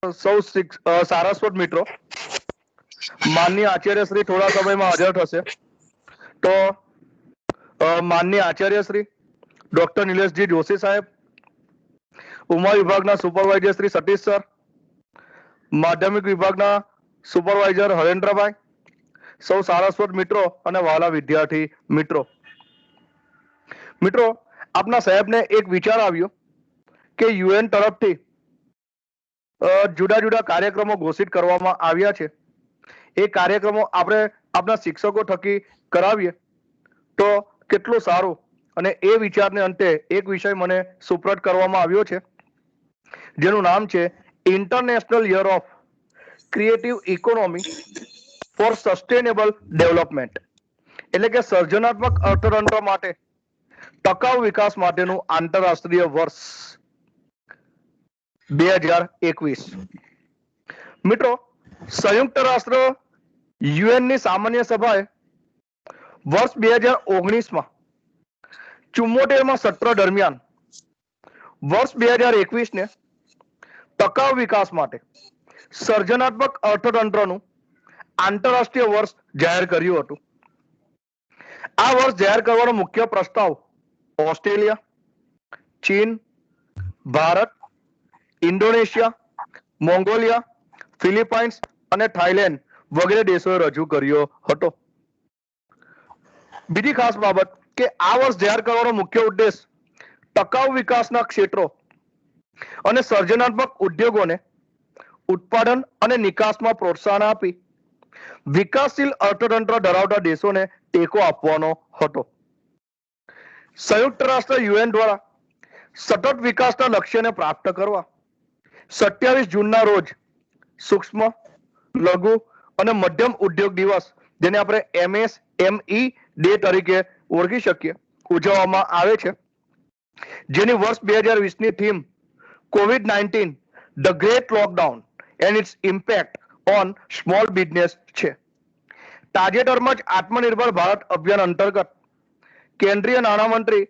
સારસ્વત મિત્રો માનનીય આચાર્ય શ્રી થોડા સમયમાં હાજર થશે. તો માનનીય આચાર્ય શ્રી ડોક્ટર નિલેશજી જોશી સાહેબ, ઉમા વિભાગના સુપરવાઇઝર શ્રી સતીશ સર, માધ્યમિક વિભાગના સુપરવાઇઝર હરેન્દ્રભાઈ, સૌ સારસ્વત મિત્રો અને વહાલા વિદ્યાર્થી મિત્રો, આપના સાહેબને એક વિચાર આવ્યો કે યુએન તરફથી જુદા જુદા કાર્યક્રમો ઘોષિત કરવામાં આવ્યા છે. એ કાર્યક્રમો આપણે આપણા શિક્ષકો થકી કરાવીએ તો કેટલું સારું. અને એ વિચારને અંતે એક વિષય મને સુપ્રત કરવામાં આવ્યો છે, જેનું નામ છે international Year of Creative Economy for Sustainable development, એટલે કે સર્જનાત્મક અર્થતંત્ર માટે ટકાઉ વિકાસ માટેનું આંતરરાષ્ટ્રીય વર્ષ 2021. મિત્રો, સંયુક્ત રાષ્ટ્ર યુએનની સામાન્ય સભાએ વર્ષ 2019માં 74માં સત્ર દરમિયાન વર્ષ 2021ને ટકાઉ વિકાસ માટે સર્જનાત્મક અર્થતંત્રનું આંતરરાષ્ટ્રીય વર્ષ જાહેર કર્યું હતું. આ વર્ષ જાહેર કરવાનો મુખ્ય પ્રસ્તાવ ઓસ્ટ્રેલિયા, ચીન, ભારત, ઇન્ડોનેશિયા, મોંગોલિયા, ફિલિપાઇન્સ અને થાઇલેન્ડ વગેરે દેશોએ રજૂ કર્યો હતો. બીજી ખાસ બાબત કે આ વર્ષ જાહેર કરવાનો મુખ્ય ઉદ્દેશ ટકાઉ વિકાસના ક્ષેત્રો અને સર્જનાત્મક ઉદ્યોગોને ઉત્પાદન અને નિકાસમાં પ્રોત્સાહન આપી વિકાસશીલ અર્થતંત્ર ધરાવતા દેશોને ટેકો આપવાનો હતો. સંયુક્ત રાષ્ટ્ર યુએન દ્વારા સતત વિકાસના લક્ષ્યને પ્રાપ્ત કરવા 27 જૂનના રોજ સૂક્ષ્મ, લઘુ અને મધ્યમ ઉદ્યોગ દિવસ, જેને આપણે MSME ડે તરીકે ઓળખી શકીએ, ઉજવવામાં આવે છે, જેની વર્ષ 2020ની થીમ COVID-19 the great lockdown and its impact on small business છે. તાજેતરમાં જ આત્મનિર્ભર ભારત અભિયાન અંતર્ગત કેન્દ્રીય નાણામંત્રી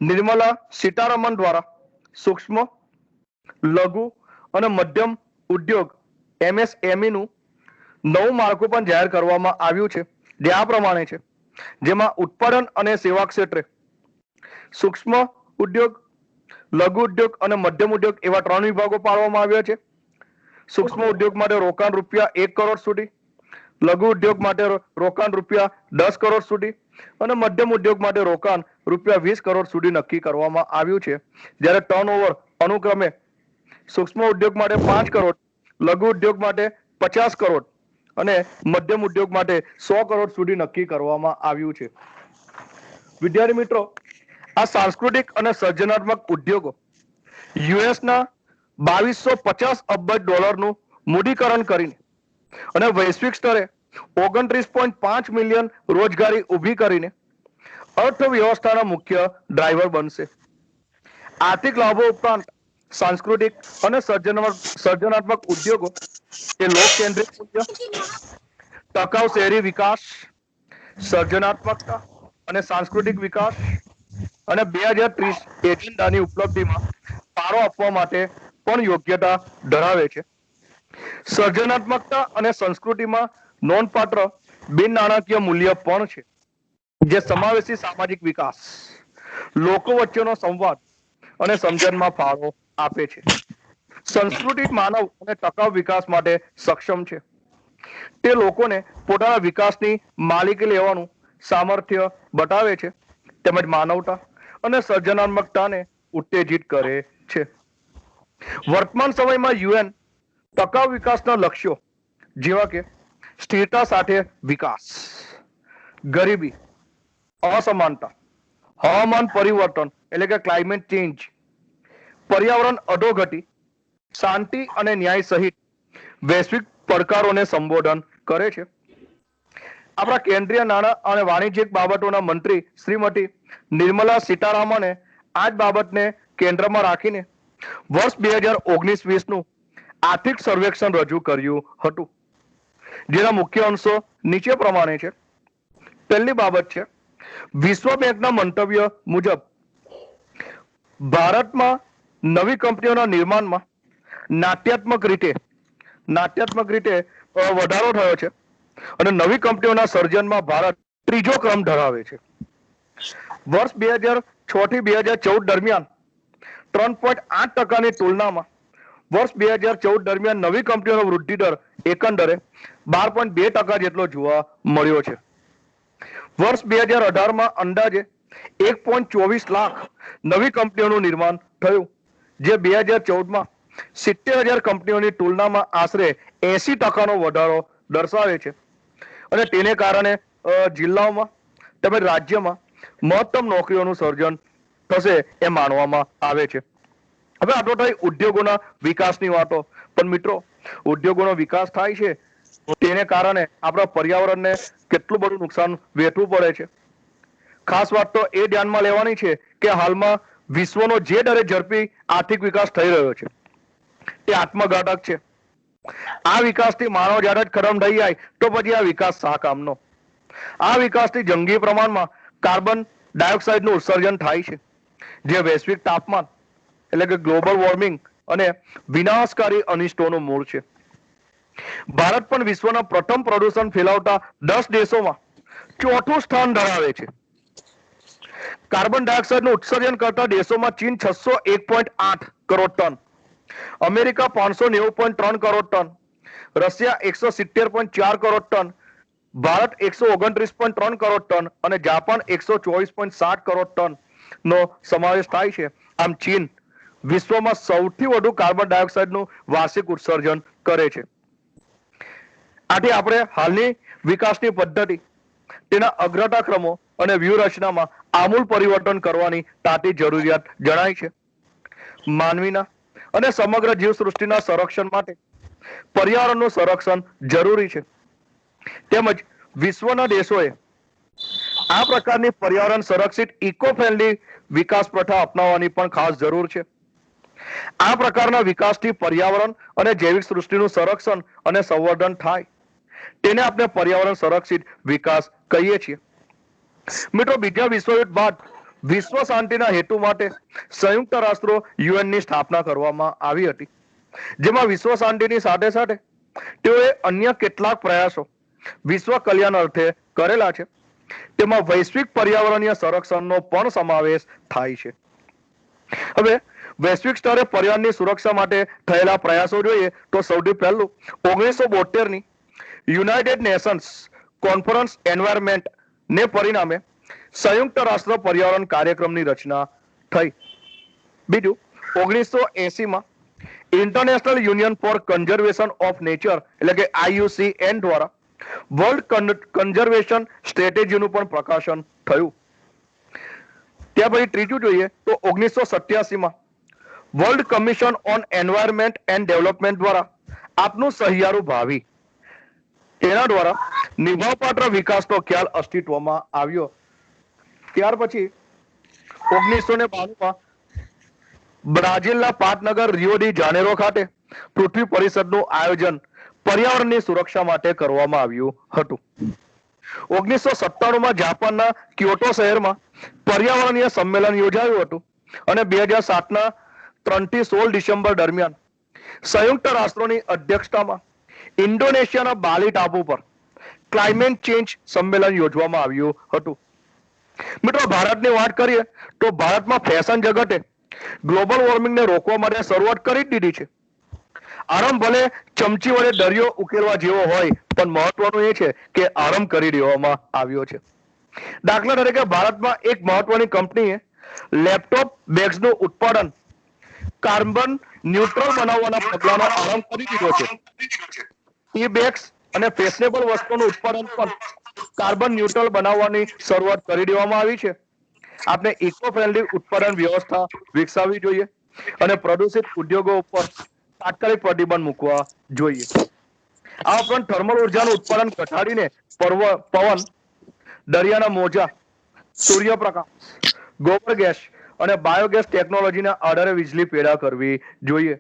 નિર્મલા સીતારમણ દ્વારા સૂક્ષ્મ, લઘુ અને મધ્યમ ઉદ્યોગ MSME નું નવું માળખું પણ જાહેર કરવામાં આવ્યું છે, જે આ પ્રમાણે છે, જેમાં ઉત્પાદન અને સેવા ક્ષેત્રે સૂક્ષ્મ ઉદ્યોગ, લઘુ ઉદ્યોગ અને મધ્યમ ઉદ્યોગ એવા 3 વિભાગો પાડવામાં આવ્યા છે. સૂક્ષ્મ ઉદ્યોગ માટે રોકાણ ₹1 કરોડ સુધી, લઘુ ઉદ્યોગ માટે રોકાણ ₹10 કરોડ સુધી અને મધ્યમ ઉદ્યોગ માટે રોકાણ ₹20 કરોડ સુધી નક્કી કરવામાં આવ્યું છે. જ્યારે ટર્નઓવર અનુક્રમે સૂક્ષ્મ ઉદ્યોગ માટે 5 કરોડ, લઘુ ઉદ્યોગ માટે 50 કરોડ અને મધ્યમ ઉદ્યોગ માટે 100 કરોડ સુધી નક્કી કરવામાં આવ્યું છે. વિદ્યાર્થી મિત્રો, આ સાંસ્કૃતિક અને સર્જનાત્મક ઉદ્યોગો યુએસના $2250 અબજ મૂડીકરણ કરીને અને વૈશ્વિક સ્તરે 29.5 મિલિયન રોજગારી ઊભી કરીને અર્થવ્યવસ્થાના મુખ્ય ડ્રાઈવર બનશે. આર્થિક લાભો ઉપરાંત સાંસ્કૃતિક અને સર્જનાત્મક ઉદ્યોગો એ લોક કેન્દ્રિત મૂલ્ય, ટકાઉ શહેરી વિકાસ, સર્જનાત્મકતા અને સાંસ્કૃતિક વિકાસ અને 2030 એજન્ડાની ઉપલબ્ધિમાં ફાળો આપવા માટે પણ યોગ્યતા ધરાવે છે. સર્જનાત્મકતા અને સંસ્કૃતિમાં નોંધપાત્ર બિન નાણાકીય મૂલ્ય પણ છે, જે સમાવેશી સામાજિક વિકાસ, લોકો વચ્ચેનો સંવાદ અને સમજણમાં ફાળો આપે છે. સંસ્કૃતિ માનવ અને ટકાઉ વિકાસ માટે સક્ષમ છે. તે લોકોને પોતાના વિકાસની માલિકી લેવાનું સામર્થ્ય બતાવે છે, તેમજ માનવતા અને સર્જનાત્મકતાને ઉત્તેજિત કરે છે. વર્તમાન સમયમાં યુએન ટકાઉ વિકાસના લક્ષ્યો જેવા કે સ્થિરતા સાથે વિકાસ, ગરીબી, અસમાનતા, હવામાન પરિવર્તન એટલે કે ક્લાઇમેટ ચેન્જ, પર્યાવરણ અધોગતિ, શાંતિ અને ન્યાય સહિત વૈશ્વિક પડકારોને સંબોધન કરે છે. આપણા કેન્દ્રીય નાણાં અને વાણિજ્યિક બાબતોના મંત્રી શ્રીમતી નિર્મલા સીતારામણે આ જ બાબતને કેન્દ્રમાં રાખીને વર્ષ 2019-20નું આર્થિક સર્વેક્ષણ રજૂ કર્યું હતું, જેના મુખ્ય અંશો નીચે પ્રમાણે છે. પહેલી બાબત છે, વિશ્વ બેંકના મંતવ્ય મુજબ ભારતમાં નવી કંપનીઓના નિર્માણમાં નાટ્યાત્મક રીતે નાટ્યાત્મક રીતે વધારો થયો છે અને નવી કંપનીઓના સર્જનમાં ભારત ત્રીજો ક્રમ ધરાવે છે. વર્ષ 2006 થી 2014 દરમિયાન 3.8%ની તુલનામાં વર્ષ 2014 દરમિયાન નવી કંપનીઓનો વૃદ્ધિ દર એકંદરે 12.2% જેટલો જોવા મળ્યો છે. વર્ષ 2018માં અંદાજે 1.24 લાખ નવી કંપનીઓનું નિર્માણ થયું, જે 2014માં 70,000 કંપનીઓની તુલનામાં આશરે 80%નો વધારો દર્શાવે છે અને તેને કારણે જિલ્લાઓમાં તેમજ રાજ્યમાં મહત્તમ નોકરીઓનું સર્જન થશે એ માનવામાં આવે છે. હવે આટલો થઈ ઉદ્યોગોના વિકાસની વાતો. પણ મિત્રો, ઉદ્યોગોનો વિકાસ થાય છે તેને કારણે આપણા પર્યાવરણને કેટલું બધું નુકસાન વેઠવું પડે છે. ખાસ વાત તો એ ધ્યાનમાં લેવાની છે કે હાલમાં વિશ્વનો જે દરે ઝડપી આર્થિક વિકાસ થઈ રહ્યો છે તે આત્મઘાતક છે. આ વિકાસથી માનવ જાત જ ખતમ થઈ જાય તો પછી આ વિકાસ શા કામનો? આ વિકાસથી જંગી પ્રમાણમાં કાર્બન ડાયોક્સાઇડનું ઉત્સર્જન થાય છે, જે વૈશ્વિક તાપમાન એટલે કે ગ્લોબલ વોર્મિંગ અને વિનાશકારી અનિષ્ટોનું મૂળ છે. ભારત પણ વિશ્વના પ્રથમ પ્રદૂષણ ફેલાવતા 10 દેશોમાં ચોથું સ્થાન ધરાવે છે. કાર્બન ડાયોક્સાઇડનું ઉત્સર્જન કરતા દેશોમાં ચીન 601.8 crore ton, America 590.3 crore ton, Russia 170.4 crore ton, Bharat 129.3 crore ton અને જાપાન 124.7 કરોડ ટન નો સમાવેશ થાય છે. આમ ચીન વિશ્વમાં સૌથી વધુ કાર્બન ડાયોક્સાઇડનું વાર્ષિક ઉત્સર્જન કરે છે. આથી આપણે હાલની વિકાસની પદ્ધતિ, તેના અગ્રતા ક્રમો અને વ્યૂહરચનામાં આમૂલ પરિવર્તન કરવાની તાતી જરૂરિયાત જણાય છે. માનવીના અને સમગ્ર જીવસૃષ્ટિના સંરક્ષણ માટે પર્યાવરણનું સંરક્ષણ જરૂરી છે. તેમજ વિશ્વના દેશોએ આ પ્રકારની પર્યાવરણ સંરક્ષિત ઇકો ફ્રેન્ડલી વિકાસ પ્રથા અપનાવવાની પણ ખાસ જરૂર છે. આ પ્રકારના વિકાસથી પર્યાવરણ અને જૈવિક સૃષ્ટિનું સંરક્ષણ અને સંવર્ધન થાય, તેને આપણે પર્યાવરણ સંરક્ષિત વિકાસ કહીએ છીએ. મિત્રો, બીજા વિશ્વયુદ્ધ બાદ વિશ્વ શાંતિના હેતુ માટે સંયુક્ત રાષ્ટ્રો યુએનની સ્થાપના કરવામાં આવી હતી, જેમાં વિશ્વ શાંતિની સાથે સાથે તેઓએ અન્ય કેટલાક પ્રયાસો વિશ્વ કલ્યાણ અર્થે કરેલા છે. તેમાં વૈશ્વિક પર્યાવરણીય સંરક્ષણનો પણ સમાવેશ થાય છે. હવે વૈશ્વિક સ્તરે પર્યાવરણની સુરક્ષા માટે થયેલા પ્રયાસો જોઈએ તો સૌથી પહેલું 1972ની યુનાઇટેડ નેશન્સ કોન્ફરન્સ એન્વાયરમેન્ટ ને પરિણામે સંયુક્ત રાષ્ટ્ર પર્યાવરણ કાર્યક્રમની રચના થઈ. બીજું 1980માં International Union for Conservation of Nature એટલે કે IUCN દ્વારા વર્લ્ડ કન્ઝર્વેશન સ્ટ્રેટેજીનું પણ પ્રકાશન થયું. ત્યાર પછી ત્રીજું જોઈએ તો 1987માં World Commission on Environment and Development દ્વારા આપનું સહિયારું ભાવિ, તેના દ્વારા નિભાવપાત્ર વિકાસનો ખ્યાલ અસ્તિત્વમાં આવ્યો. ત્યાર પછી 1992માં બ્રાઝિલના પાટનગર રિયો ડી જાનેરો ખાતે પૃથ્વી પરિષદનું આયોજન પર્યાવરણની સુરક્ષા માટે કરવામાં આવ્યું હતું. 1997માં જાપાનના ક્યોટો શહેરમાં પર્યાવરણીય સંમેલન યોજાયું હતું અને 2007ના 3 થી 16 ડિસેમ્બર દરમિયાન સંયુક્ત રાષ્ટ્રોની અધ્યક્ષતામાં ઇન્ડોનેશિયાના બાલી ટાપુ પર ક્લાઇમેટ ચેન્જ સંમેલન યોજવામાં આવ્યું હતું. મિત્રો, ભારતની વાત કરીએ તો ભારતમાં ફેશન જગતે ગ્લોબલ વોર્મિંગને રોકવા માટે શરૂઆત કરી જ દીધી છે. આરંભ ભલે ચમચી વડે દરિયો ઉકેલવા જેવો હોય, પણ મહત્વનું એ છે કે આરંભ કરી દેવામાં આવ્યો છે. દાખલા તરીકે ભારતમાં એક મહત્વની કંપનીએ લેપટોપ બેગ્સનું ઉત્પાદન કાર્બન ન્યુટ્રલ બનાવવાના પગલાનો આરંભ કરી દીધો છે. ઈ બેગ્સ અને ફેશનેબલ વસ્તુઓનું ઉત્પાદન પણ કાર્બન ન્યુટ્રલ બનાવવાની શરૂઆત કરી દેવામાં આવી છે. આપણે ઇકો ફ્રેન્ડલી ઉત્પાદન વ્યવસ્થા વિકસાવવી જોઈએ અને પ્રદૂષિત ઉદ્યોગો ઉપર તાત્કાલિક પ્રતિબંધ મૂકવા જોઈએ. આ ઉપરાંત થર્મલ ઉર્જાનું ઉત્પાદન ઘટાડીને પવન, દરિયાના મોજા, સૂર્યપ્રકાશ, ગોબર ગેસ અને બાયોગેસ ટેકનોલોજીના આધારે વીજળી પેદા કરવી જોઈએ.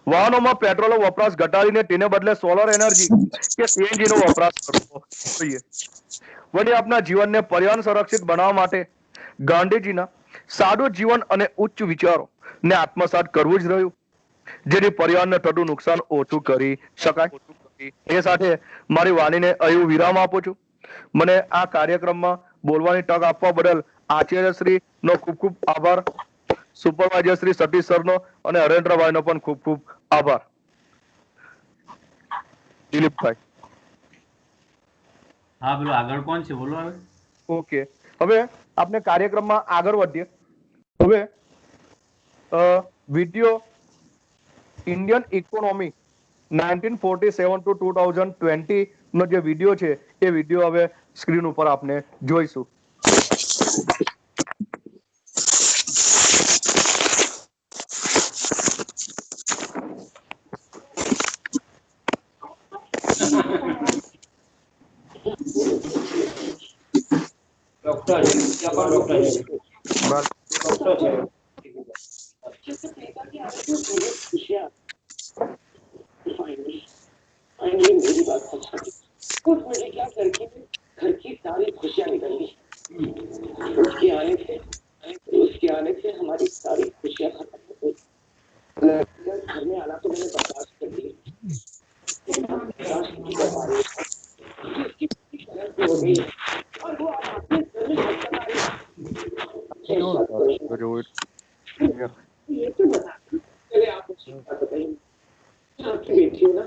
વાહનોમાં પેટ્રોલનો વપરાશ ઘટાડીને તેને બદલે સોલર એનર્જી કે CNG નો વપરાશ કરવો જોઈએ. વળી આપના જીવનને પર્યાવરણ સંરક્ષિત બનાવવા માટે ગાંધીજીના સાદું જીવન અને ઉચ્ચ વિચારો ને આત્મસાત કરવું જ રહ્યું. જેથી પર્યાવરણને થતું નુકસાન ઓછું કરી શકાય. એ સાથે મારી વાણીને અહીં વિરામ આપું છું. મને આ કાર્યક્રમમાં બોલવાની તક આપવા બદલ આચાર્ય શ્રી નો ખૂબ ખૂબ આભાર. સુપરવાઇઝર શ્રી સતીશ સરનો અને હરેન્દ્રભાઈનો પણ ખૂબ ખૂબ આભાર. દિલીપભાઈ. હા, પેલો આગળ કોણ છે બોલો હવે. ઓકે, હવે આપણે કાર્યક્રમમાં આગળ વધીએ. હવે વિડીયો ઇન્ડિયન ઇકોનોમી 1947 to 2020 નો જે વિડીયો છે એ વિડીયો હવે સ્ક્રીન ઉપર આપણે જોઈશું. डॉक्टर क्या कौन डॉक्टर है બસ डॉक्टर है जैसे प्रियंका की आदत में मुझे खुशियां फाइनली फाइनली मेरी बात सच हुई कुछ मुझे क्या घर की सारी खुशियां निकल गई उसके आने से हमारी सारी खुशियां खत्म हो गई घर में आना तो मैंने बर्दाश्त कर लिया बर्दाश्त नहीं कर पा रही उसकी गलती हो गई और वो आज अपने घर में हक बना रही है ये तो बता चले आप मुझे बात बताइए आपकी बेटी हो ना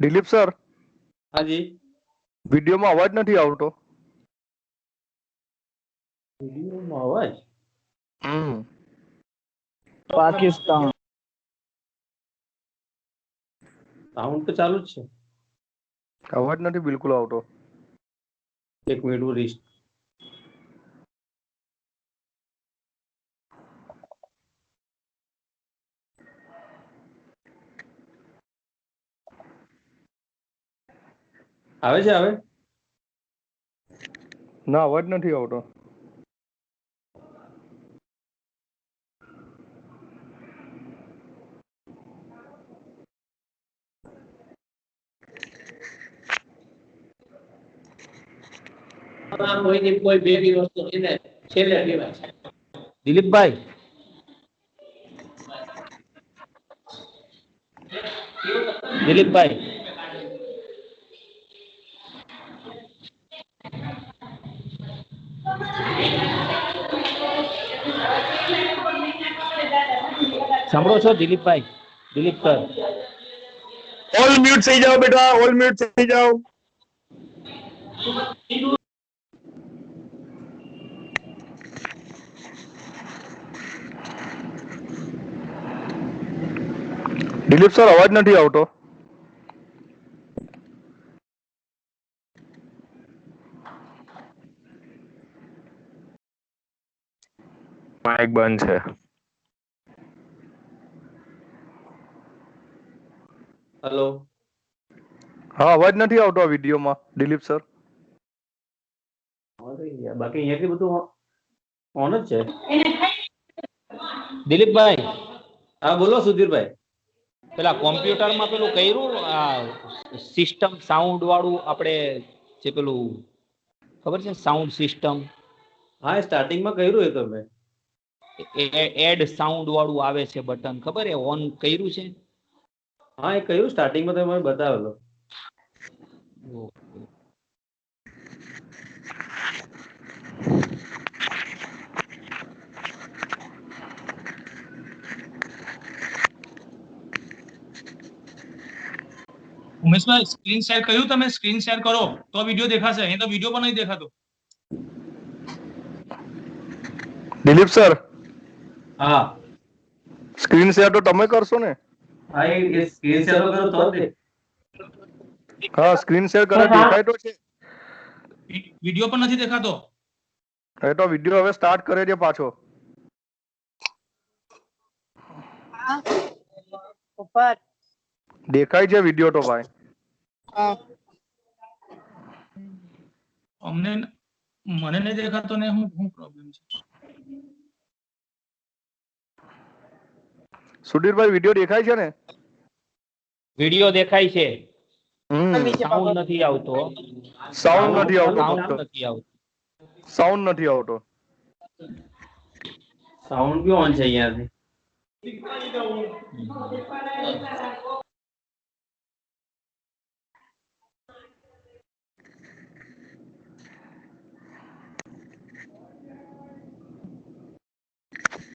દિલીપ સર, હાજી. વિડીયોમાં અવાજ નથી આવતો. વિડીયોમાં અવાજ પાકિસ્તાન સાઉન્ડ તો ચાલુ જ છે. અવાજ નથી બિલકુલ આવતો. એક મિનિટ રીસ્ટ. આવે છે હવે? ના, અવાજ નથી આવતો. કોઈ બેબી વસ્તુ એને છેલ્લે લેવાય દિલીપભાઈ, દિલીપભાઈ સાંભળો છો? દિલીપભાઈ, દિલીપ સર, ઓલ મ્યુટ થઈ જાઓ બેટા, ઓલ મ્યુટ થઈ જાઓ. દિલીપ સર, અવાજ નથી આવતો. માઇક બંધ છે. હેલો. હા, અવાજ નથી આવતો આ વિડીયોમાં દિલીપ સર. બાકી અહીંયાથી બધું ઓન જ છે. દિલીપભાઈ. હા બોલો સુધીરભાઈ. પેલા કોમ્પ્યુટરમાં પેલું કર્યું સિસ્ટમ સાઉન્ડ વાળું, આપણે જે પેલું ખબર છે સાઉન્ડ સિસ્ટમ? હા, સ્ટાર્ટિંગમાં કર્યું એ તો મેં. એડ સાઉન્ડ વાળું આવે છે બટન, ખબર છે? ઓન કર્યું છે? હા, એ કર્યું સ્ટાર્ટિંગમાં તો મને બતાવેલો. ઉમેશભાઈ સ્ક્રીન શેર કર્યું તમે? સ્ક્રીન શેર કરો તો વિડીયો દેખાશે. અહીં તો વિડીયો પણ નહીં દેખાતો. દિલીપ સર, હા સ્ક્રીન શેર તો તમે કરશો ને? હા એ સ્ક્રીન શેર કરો તો જ હા, સ્ક્રીન શેર કરે દેખાય તો છે. વિડીયો પણ નથી દેખાતો. એ તો વિડીયો હવે સ્ટાર્ટ કરે છે પાછો. ઉપર દેખાય છે વિડીયો તો ભાઈ. મને નહીં દેખાતો ને હું પ્રોબ્લેમ છે? સુધીરભાઈ વિડીયો દેખાય છે ને? વિડીયો દેખાય છે, હમ, સાઉન્ડ નથી આવતો. સાઉન્ડ નથી આવતો. સાઉન્ડ નથી આવતો. સાઉન્ડ નથી આવતો. સાઉન્ડ બી ઓન છે અહીંયાથી.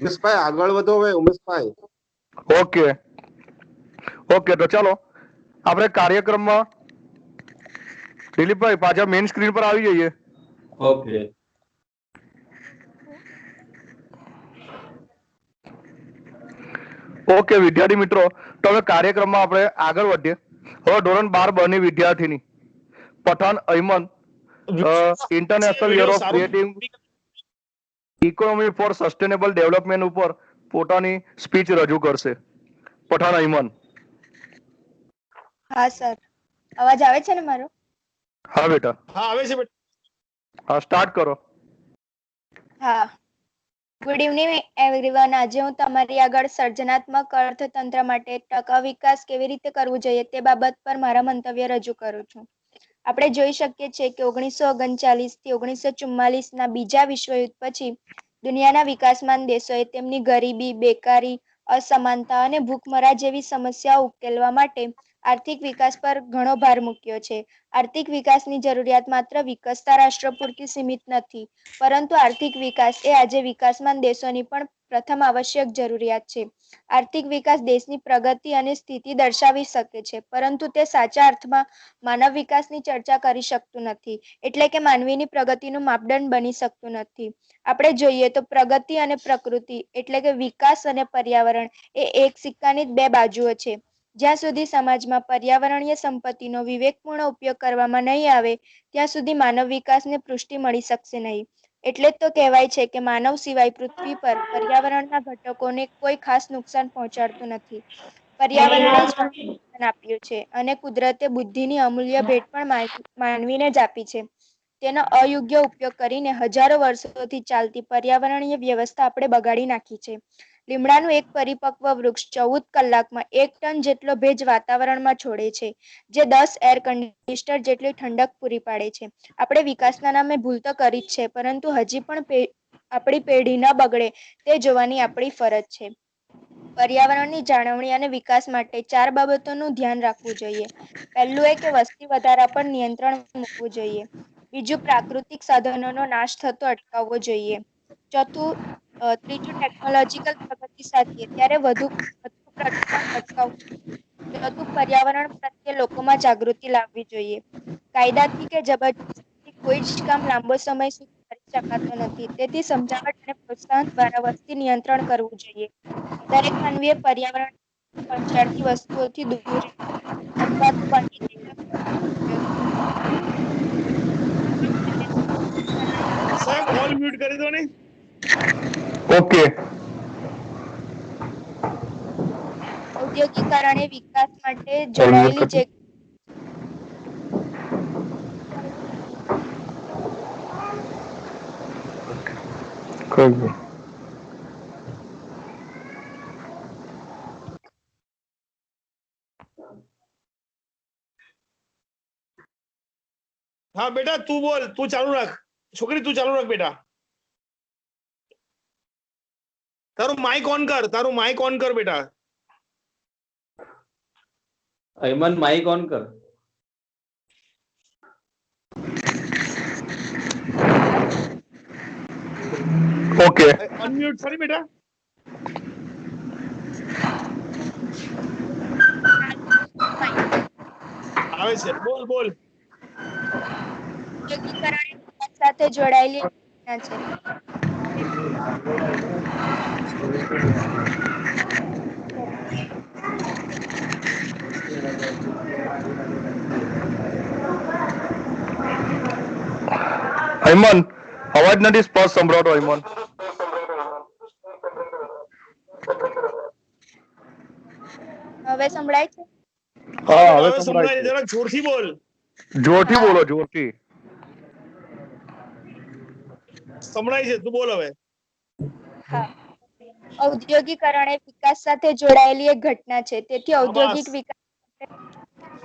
ઉમેશભાઈ આગળ વધો હવે. ઉમેશભાઈ ઓકે ઓકે, તો ચાલો આપણે કાર્યક્રમમાં દિલીપભાઈ પાછા મેઇન સ્ક્રીન પર આવી જઈએ. ઓકે ઓકે વિદ્યાર્થી મિત્રો, તો હવે કાર્યક્રમમાં આપણે આગળ વધીએ. હવે ધોરણ 12 ની વિદ્યાર્થીની Pathan Ayman International Year of Creative Economy for Sustainable Development ઉપર પોતાની સ્પીચ રજૂ કરશે. પઠાણ અયમન. હા સર, અવાજ આવે છે ને મારો? હા બેટા. હા આવે છે બેટા. હા, સ્ટાર્ટ કરો. હા, ગુડ ઇવનિંગ એવરીવન. આજે હું તમારી આગળ સર્જનાત્મક અર્થતંત્ર માટે ટકાઉ વિકાસ કેવી રીતે કરવું જોઈએ તે બાબત પર મારા મંતવ્ય રજૂ કરું છું. આપણે જોઈ શકીએ છીએ કે 1939 થી 1944 ના બીજા વિશ્વયુદ્ધ પછી દુનિયાના વિકાસમાન દેશોએ તેમની ગરીબી, બેકારી, અસમાનતા અને ભૂખમરા જેવી સમસ્યાઓ ઉકેલવા માટે આર્થિક વિકાસ પર ઘણો ભાર મૂક્યો છે. આર્થિક વિકાસની જરૂરિયાત માત્ર વિકસતા રાષ્ટ્રો પૂરતી સીમિત નથી, પરંતુ આર્થિક વિકાસ એ આજે વિકાસમાન દેશોની પણ પ્રથમ આવશ્યક જરૂરિયાત છે. આર્થિક વિકાસ દેશની પ્રગતિ અને સ્થિતિ દર્શાવી શકે છે, પરંતુ તે સાચા અર્થમાં માનવ વિકાસની ચર્ચા કરી શકતું નથી, એટલે કે માનવીની પ્રગતિનું માપદંડ બની શકતું નથી. આપણે જોઈએ તો પ્રગતિ અને પ્રકૃતિ એટલે કે વિકાસ અને પર્યાવરણ એ એક સિક્કાની બે બાજુઓ છે. જ્યાં સુધી સમાજમાં પર્યાવરણીય સંપત્તિનો વિવેકપૂર્ણ ઉપયોગ કરવામાં નહીં આવે ત્યાં સુધી માનવ વિકાસને પુષ્ટિ મળી શકશે નહીં. એટલે જ તો કહેવાય છે કે માનવ સિવાય પૃથ્વી પર પર્યાવરણના ઘટકોને કોઈ ખાસ નુકસાન પહોંચાડતું નથી. પર્યાવરણે જ માનવને આપ્યું છે અને કુદરતે બુદ્ધિની અમૂલ્ય ભેટ પણ માનવીને જ આપી છે. તેનો અયોગ્ય ઉપયોગ કરીને હજારો વર્ષોથી ચાલતી પર્યાવરણીય વ્યવસ્થા આપણે બગાડી નાખી છે. લીમડાનું એક પરિપક્વ વૃક્ષ 14 કલાકમાં 1 ટન જેટલો ભેજ વાતાવરણમાં છોડે છે, જે 10 એર કન્ડિશનર જેટલી ઠંડક પૂરી પાડે છે. આપણે વિકાસના નામે ભૂલ તો કરી જ છે, પરંતુ હજી પણ આપણી પેઢી ન બગડે તે જોવાની આપણી ફરજ છે. પર્યાવરણની જાળવણી અને વિકાસ માટે 4 બાબતોનું ધ્યાન રાખવું જોઈએ. પહેલું એ કે વસ્તી વધારા પર નિયંત્રણ મૂકવું જોઈએ. બીજું, પ્રાકૃતિક સાધનોનો નાશ થતો અટકાવવો જોઈએ. ત્રીજું, ટેકનોલોજીકલ પ્રગતિ સાથે ત્યારે વધુ પ્રદૂષણ અટકાવવું. ચોથું, પર્યાવરણ પ્રત્યે લોકોમાં જાગૃતિ લાવવી જોઈએ. કાયદાથી કે જબરજસ્તીથી કોઈ જ કામ લાંબો સમય સુધી કરી શકાતો નથી, તેથી સમજાવટ અને પ્રોત્સાહન દ્વારા વસ્તી નિયંત્રણ કરવું જોઈએ. દરેક માનવીએ પર્યાવરણ પંચાળતી વસ્તુઓથી દૂર રહેવું અથવા તો બની સાહેબ ઓલ મ્યુટ કરી દો ને. ઓકે ઔદ્યોગિકરણે વિકાસ માટે જોડાયેલી જે હા બેટા તું બોલ, તું ચાલુ રાખ. છોકરી તું ચાલુ રાખ બેટા. તારું માઇક ઓન કર, તારું માઇક ઓન કર બેટા. અયમન માઇક ઓન કર. ઓકે અનમ્યુટ કરી બેટા. આવે છે, બોલ બોલ. ઔદ્યોગિકરણ એ વિકાસ સાથે જોડાયેલી એક ઘટના છે. હેમંત, અવાજ નથી સ્પષ્ટ સંભળાતો. હેમંત, હવે સંભળાય છે? હા હા, બેટા, હવે હવે સંભળાય સંભળાય છે, છે. જરાક જોરથી બોલ. જોરથી બોલો, જોરથી. સંભળાય છે, તું બોલ હવે. હા. ઔદ્યોગિકરણ એ વિકાસ સાથે જોડાયેલી એક ઘટના છે. તેથી ઔદ્યોગિક શાબાશ. વિકાસ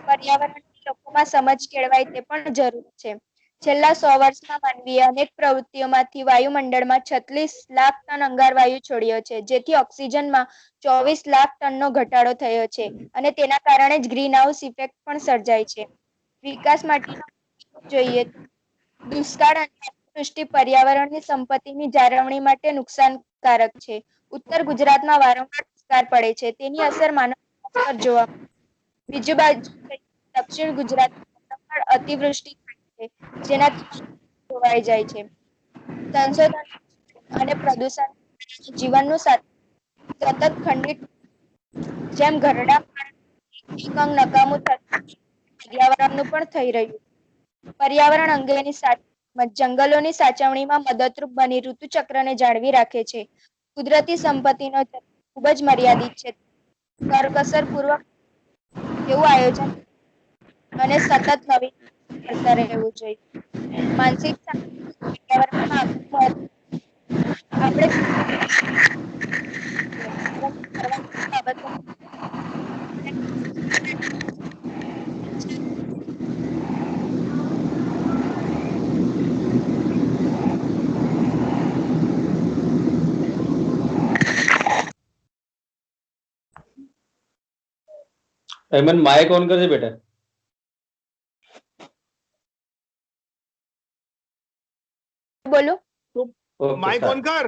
પર્યાવરણની લોકોમાં સમજ કેળવાય તે પણ જરૂરી છે. છેલ્લા 100 વર્ષમાં માનવીએ અનેક પ્રવૃત્તિઓમાંથી વાયુમંડળમાં 36 લાખ ટન અંગારવાયુ છોડ્યો છે, જેથી ઓક્સિજનમાં 24 લાખ ટનનો ઘટાડો થયો છે અને તેના કારણે જ ગ્રીન હાઉસ ઇફેક્ટ પણ સર્જાય છે. વિકાસ માટે જોઈએ દુષ્કાળ અને અતિવૃષ્ટિ પર્યાવરણની સંપત્તિની જાળવણી માટે નુકસાનકારક છે. ઉત્તર ગુજરાતમાં વારંવાર દુષ્કાળ પડે છે. તેની અસર માનવ પર જોવા મળે છે. બીજી બાજુ દક્ષિણ ગુજરાતમાં અતિવૃષ્ટિ થાય છે, જેનાથી ધોવાઈ જાય છે. સંશોધન અને પ્રદૂષણ જીવનનું સતત ખંડિત જેમ ઘરડા એક અંગ નકામું પર્યાવરણનું પણ થઈ રહ્યું. પર્યાવરણ અંગેની જંગલોની સાચવણીમાં મદદરૂપ બની ઋતુચક્રને જાળવી રાખે છે. કુદરતી સંપત્તિનો ખૂબ જ મર્યાદિત છે. કરકસર પૂર્વક એવું આયોજન અને સતત નવીન કરતા રહેવું જોઈએ. માનસિક શાંતિ પર્યાવરણમાં આપણે બાબતો હેમંત, માઇક ઓન કરજે બેટા. બોલું ઓકે, માઇક start. ઓન કર.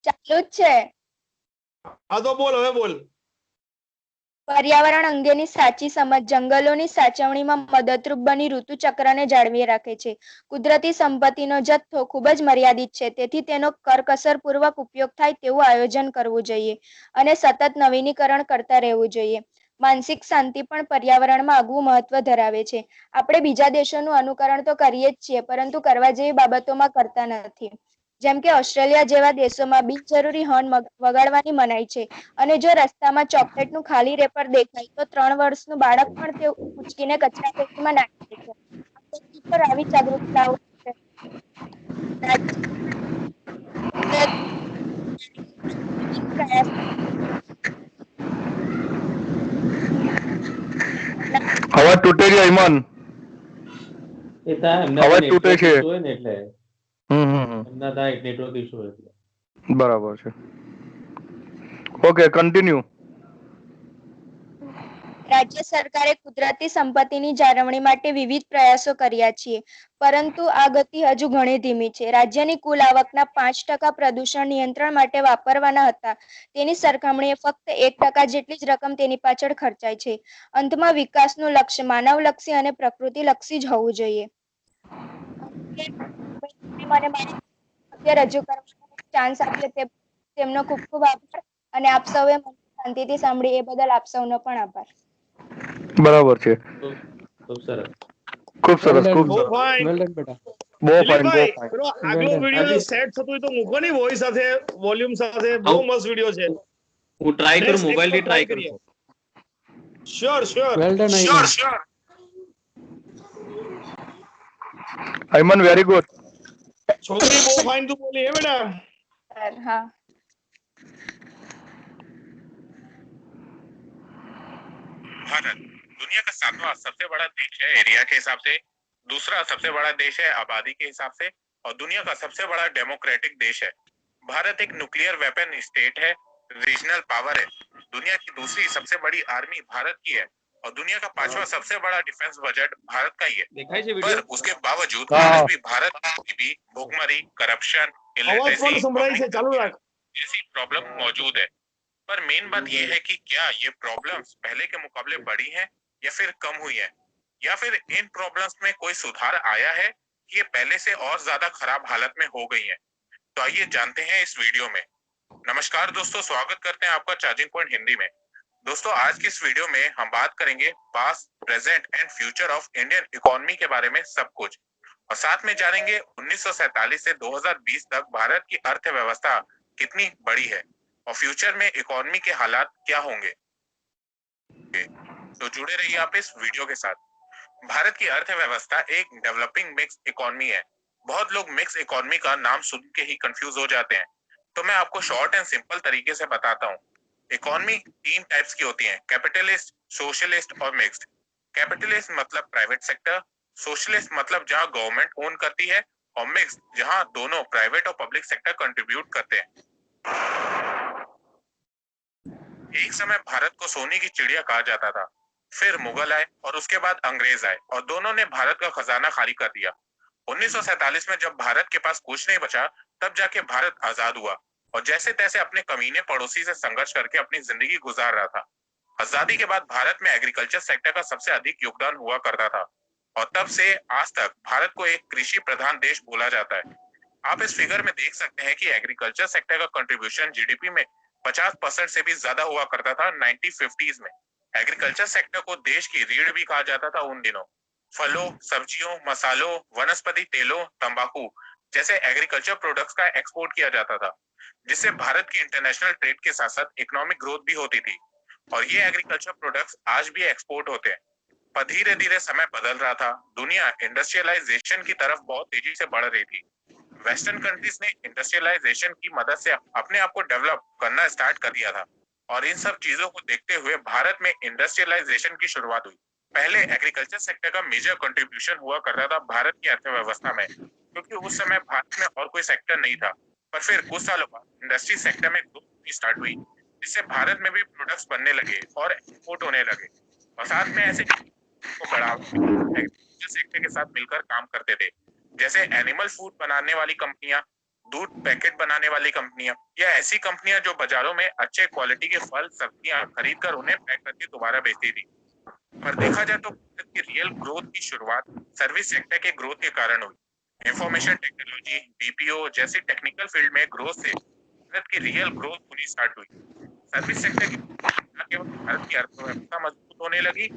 ચાલુ જ છે. હા તો બોલ, હવે બોલ. પર્યાવરણ અંગેની સાચી સમજ જંગલોની સાચવણીમાં મદદરૂપ બની ઋતુચક્રને જાળવી રાખે છે. કુદરતી સંપત્તિનો જથ્થો ખૂબ જ મર્યાદિત છે, તેથી તેનો કરકસરપૂર્વક ઉપયોગ થાય તેવું આયોજન કરવું જોઈએ અને સતત નવીનીકરણ કરતા રહેવું જોઈએ. માનસિક શાંતિ પણ પર્યાવરણમાં આગવું મહત્વ ધરાવે છે. આપણે બીજા દેશોનું અનુકરણ તો કરીએ જ છીએ, પરંતુ કરવા જેવી બાબતોમાં કરતા નથી. જેમ કે ઓસ્ટ્રેલિયા જેવા દેશોમાં બિનજરૂરી હોર્ન વગાડવાની મનાઈ છે અને જો રસ્તામાં ચોકલેટનું ખાલી રેપર દેખાય તો 3 વર્ષનું બાળક પણ તે ઉચકીને કચરાપેટીમાં નાખી દે છે. પર આવી જાગૃતિ લાવવી પ્રયાસ અવાજ તૂટે છે. હેમંત, એ ત્યાં એમના અવાજ ત્યાં તૂટે નેટવર્ક છે. ઇશ્યુ હોય ને એટલે એમના ત્યાં એક નેટવર્ક ઇશ્યુ હોય એટલે. બરાબર છે. Okay, continue. રાજ્ય સરકારે કુદરતી સંપત્તિની જાળવણી માટે વિવિધ પ્રયાસો કર્યા છે, પરંતુ આ ગતિ હજુ ઘણી ધીમી છે. રાજ્યની કુલ આવકના 5% પ્રદૂષણ નિયંત્રણ માટે વાપરવાના હતા, તેની સરખામણીએ ફક્ત 1% જેટલી જ રકમ તેની પાછળ ખર્ચાય છે. અંતમાં વિકાસનું લક્ષ્ય માનવલક્ષી અને પ્રકૃતિલક્ષી જ હોવું જોઈએ. મને મારી રજૂ કરવાનો ચાન્સ આપ્યો તેમનો ખૂબ ખૂબ આભાર અને આપ સૌએ મને શાંતિથી સાંભળી એ બદલ આપ સૌનો પણ આભાર. બરાબર છે. ખૂબ ખૂબ સરસ. ખૂબ સરસ, ખૂબ બહુ સરસ. ફાઇન. બહુ ફાઇન, બહુ દિલીપભાઈ, ફાઇન. પેલો આગલો વિડીયો હાજી, સેટ થતું હોય તો મૂકો ને, વોઇસ સાથે, વોલ્યુમ સાથે. બહુ આવું મસ્ત વિડીયો છે. હું ટ્રાય કરું, નેક્સ્ટ મોબાઈલથી એકવાર ટ્રાય ટ્રાય કરું કરીએ. છું. Sure sure. Hemant, very good. છોકરી બહુ ફાઇન તું બોલી હે બેટા. હા. भारत दुनिया का 7वां सबसे बड़ा देश है एरिया के हिसाब से, दूसरा सबसे बड़ा देश है आबादी के हिसाब से, और दुनिया का सबसे बड़ा डेमोक्रेटिक देश है। भारत एक न्यूक्लियर वेपन स्टेट है, रीजनल पावर है। दुनिया की दूसरी सबसे बड़ी आर्मी भारत की है और दुनिया का 5वां सबसे बड़ा डिफेंस बजट भारत का ही है। દેખાય છે पर વિડિયો? उसके बावजूद हाँ। आज भी भारत की भी भूखमरी, करप्शन, અવાજ પણ સંભળાય છે, ચાલુ રાખ. जैसी प्रॉब्लम मौजूद है। पर मेन बात यह है कि क्या ये प्रॉब्लम्स पहले के मुकाबले बढ़ी हैं या फिर कम हुई है। या फिर इन प्रॉब्लम्स में कोई सुधार आया है कि ये पहले से और ज्यादा खराब हालत में हो गई है? तो आइए जानते हैं इस वीडियो में। नमस्कार दोस्तों, स्वागत करते हैं आपका चार्जिंग पॉइंट हिंदी में। दोस्तों, आज की इस वीडियो में हम बात करेंगे past, present and future of Indian economy के बारे में सब कुछ, और साथ में जानेंगे 1947 से 2020 तक भारत की अर्थव्यवस्था कितनी बड़ी है और फ्यूचर में इकोनॉमी के हालात क्या होंगे। तो जुड़े रहिए आप इस वीडियो के साथ। भारत की अर्थव्यवस्था एक डेवलपिंग मिक्स इकोनॉमी है। बहुत लोग मिक्स इकोनॉमी का नाम सुन के ही कंफ्यूज हो जाते हैं, तो मैं आपको शॉर्ट एंड सिंपल तरीके से बताता हूँ। इकोनॉमी 3 टाइप्स की होती है, कैपिटलिस्ट, सोशलिस्ट और मिक्स्ड। कैपिटलिस्ट मतलब प्राइवेट सेक्टर, सोशलिस्ट मतलब जहां गवर्नमेंट ओन करती है, और मिक्स्ड जहां दोनों प्राइवेट और पब्लिक सेक्टर कंट्रीब्यूट करते हैं। एक समय भारत को सोने की चिड़िया कहा जाता था, फिर मुगल आए और उसके बाद अंग्रेज आए और दोनों ने भारत का खजाना खाली कर दिया। 1947 में जब भारत के पास कुछ नहीं बचा, तब जाके भारत आजाद हुआ और जैसे तैसे अपने कमीने पड़ोसी से संघर्ष करके अपनी जिंदगी गुजार रहा था। आजादी के बाद भारत में एग्रीकल्चर सेक्टर का सबसे अधिक योगदान हुआ करता था और तब से आज तक भारत को एक कृषि प्रधान देश बोला जाता है। आप इस फिगर में देख सकते हैं कि एग्रीकल्चर सेक्टर का कंट्रीब्यूशन जीडीपी में 50% से भी ज्यादा हुआ करता था 1950s में। एग्रीकल्चर सेक्टर को देश की रीढ़ भी कहा जाता था उन दिनों। फलों, सब्जियों, मसालों, वनस्पति तेलों, तंबाकू जैसे एग्रीकल्चर प्रोडक्ट्स का एक्सपोर्ट किया जाता था, जिससे भारत की इंटरनेशनल ट्रेड के साथ साथ इकोनॉमिक ग्रोथ भी होती थी। और ये एग्रीकल्चर प्रोडक्ट्स आज भी एक्सपोर्ट होते हैं। पर धीरे धीरे समय बदल रहा था, दुनिया इंडस्ट्रियलाइजेशन की तरफ बहुत तेजी से बढ़ रही थी। वेस्टर्न कंट्रीज ने इंडस्ट्रियलाइजेशन की मदद से अपने आप को डेवलप करना स्टार्ट कर दिया था, और इन सब चीजों को देखते हुए भारत में इंडस्ट्रियलाइजेशन की शुरुआत हुई। पहले एग्रीकल्चर सेक्टर का मेजर कंट्रीब्यूशन हुआ करता था भारत की अर्थव्यवस्था में, क्योंकि उस समय भारत में और कोई सेक्टर नहीं था। पर फिर कुछ सालों बाद इंडस्ट्री सेक्टर में ग्रोथ स्टार्ट हुई, जिससे भारत में भी प्रोडक्ट्स बनने लगे और एक्सपोर्ट होने लगे, और साथ में ऐसे को बढ़ावा एग्रीकल्चर सेक्टर के साथ मिलकर काम करते थे, जैसे एनिमल फूड बनाने वाली कंपनियां, दूध पैकेट बनाने वाली कंपनियां, या ऐसी कंपनियां जो बाजारों में अच्छे क्वालिटी के फल सब्जियां खरीद कर उन्हें पैक करके दोबारा बेचती थी। पर देखा जाए तो भारत की रियल ग्रोथ की शुरुआत सर्विस सेक्टर के ग्रोथ के कारण हुई। इंफॉर्मेशन टेक्नोलॉजी, बीपीओ जैसी टेक्निकल फील्ड में ग्रोथ से भारत की रियल ग्रोथ होनी स्टार्ट हुई। सर्विस सेक्टर की न केवल भारत की अर्थव्यवस्था मजबूत होने लगी,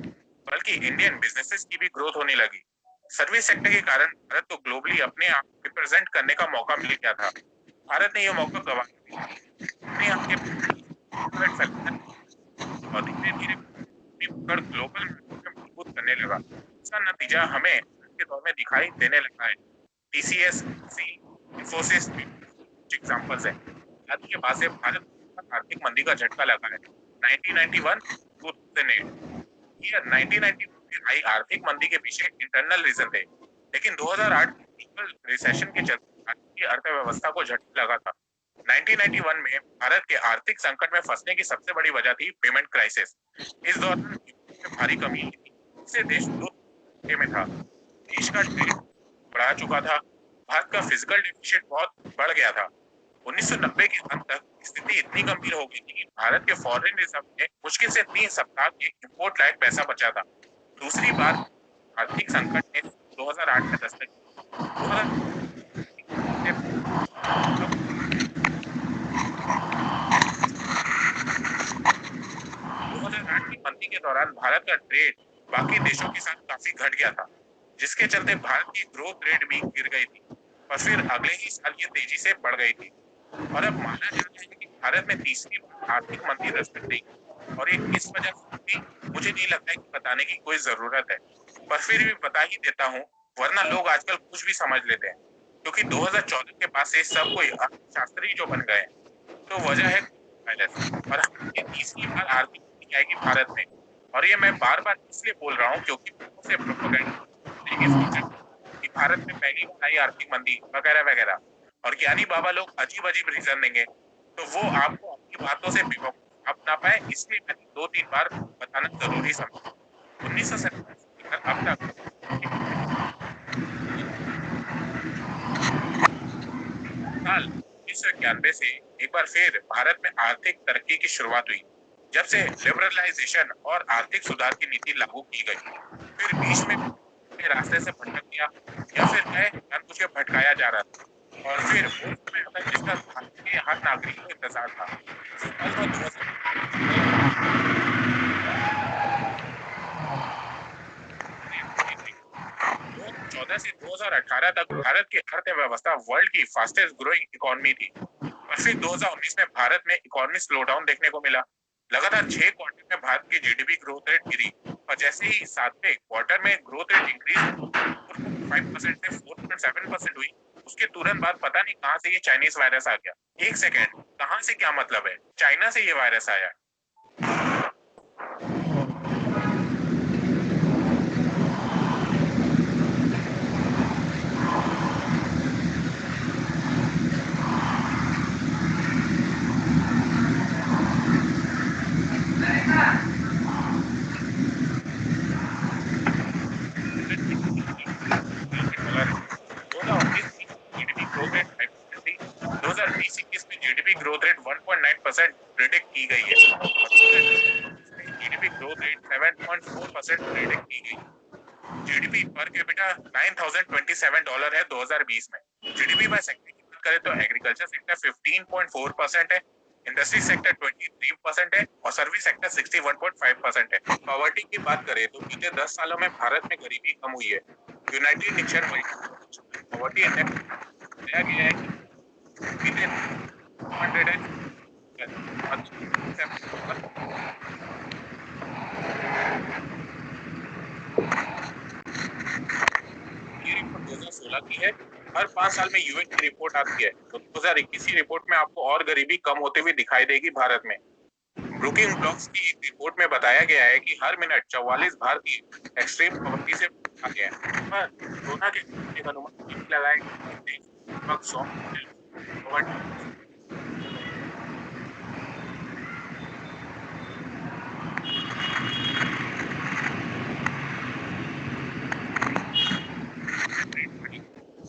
बल्कि इंडियन बिजनेसेस की भी ग्रोथ होने लगी। सर्विस सेक्टर के कारण भारत को ग्लोबली अपने आप रिप्रेजेंट करने का मौका मिल गया था। भारत ने यह मौका गंवा दिया अपने आप के और धीरे धीरे ग्लोबल मजबूत करने लगा। इसका नतीजा हमें आज के दौर में दिखाई देने लगा है। टीसीएस, इंफोसिस एग्जांपल्स हैं। आदि के बाद से भारत को आर्थिक मंदी का झटका लगा है। 1991 2008 ये 1991 में आई आर्थिक मंदी के पीछे इंटरनल रीजन थे, लेकिन 2008 ग्लोबल रिसेशन के चलते भारत की अर्थव्यवस्था को झटका लगा था। 1991 में भारत के आर्थिक संकट में फंसने की सबसे बड़ी वजह थी पेमेंट क्राइसिस। इस दौरान भारी कमी आई थी, इससे देश दो में था। देश का ट्रेड बढ़ा चुका था, भारत का फिजिकल डेफिसिट बहुत बढ़ गया था। 1990 के अंत तक स्थिति इतनी गंभीर हो गई थी कि भारत के फॉरेन रिजर्व में मुश्किल से 3 सप्ताह के इंपोर्ट लायक पैसा बचा था। दूसरी बार आर्थिक संकट ने 2008 में दस्तक दी। 2008 की मंदी के दौरान भारत का ट्रेड बाकी देशों के साथ काफी घट गया था, जिसके चलते भारत की ग्रोथ रेट भी गिर गई थी, और फिर अगले ही साल ये तेजी से बढ़ गई थी। और अब माना जाता है कि भारत में तीसरी बार आर्थिक मंदी दस्तक दी, और ये किस वजह से थी मुझे नहीं लगता है कि बताने की कोई जरूरत है, पर फिर भी बता ही देता हूँ, वरना लोग आजकल कुछ भी समझ लेते हैं। क्योंकि 2014 के बाद से सब कोई अर्थशास्त्री जो बन गए, तो वजह है और ये तीसरी बार आर्थिक मंदी आएगी भारत में। और ये मैं बार बार इसलिए बोल रहा हूँ क्योंकि बहुत से प्रोपेगेंडा कि भारत में पहली बार आई आर्थिक मंदी वगैरह वगैरह, और ज्ञानी बाबा लोग अजीब अजीब रीजन देंगे, तो वो आपको अपनी बातों से बेवकूफ आप ना पाए, इसलिए मैंने 2-3 बार बताना जरूरी समझा। 1947 अब तक साल 1991 से एक बार फिर भारत में आर्थिक तरक्की की शुरुआत हुई। जब से लिबरलाइजेशन और आर्थिक सुधार की नीति लागू की गई, फिर बीच में रास्ते से भटक गया या फिर कहे जानबूझ के भटकाया जा रहा था। और फिर वो समय आता है जिसका भारत के हर नागरिक को इंतजार था। साल था 2014 से 2018 तक भारत की अर्थव्यवस्था वर्ल्ड की फास्टेस्ट ग्रोइंग इकोनॉमी थी। और फिर 2019 में भारत में इकोनॉमी स्लोडाउन देखने को मिला। लगातार 6 क्वार्टर में भारत की जीडीपी ग्रोथ रेट गिरी और जैसे ही 7वें क्वार्टर में ग्रोथ रेट इंक्रीज 4.5% से 4.7% हुई, उसके तुरंत बाद पता नहीं कहां से ये चाइनीज वायरस आ गया। एक सेकेंड, कहां से क्या मतलब है? चाइना से ये वायरस आया। जीडीपी ग्रोथ रेट 5% थी। 2020-21 में जीडीपी ग्रोथ रेट 1.9% प्रेडिक्ट की गई है। जीडीपी ग्रोथ रेट 7.4% प्रेडिक्ट की गई। जीडीपी पर कैपिटा $9,027 है 2020 में। जीडीपी बाय सेक्टर की बात करें तो एग्रीकल्चर सेक्टर 15.4% है, इंडस्ट्री सेक्टर 23% है और सर्विस सेक्टर 61.5% है। पॉवर्टी की बात करें तो बीते 10 सालों में भारत में गरीबी कम हुई है। यूनाइटेड नेशन पॉवर्टी इंडेक्स दिया गया है कि बीते 2016 की है। हर 5 साल में यूएन की रिपोर्ट आती है तो 2021 की रिपोर्ट में आपको और गरीबी कम होते हुए दिखाई देगी भारत में। ब्रुकिंग ब्लॉक्स की एक रिपोर्ट में बताया गया है कि हर मिनट 44 भारतीय एक्सट्रीम पॉवर्टी से आगे हैं। पर कोरोना के अनुमान लगाए लगभग 100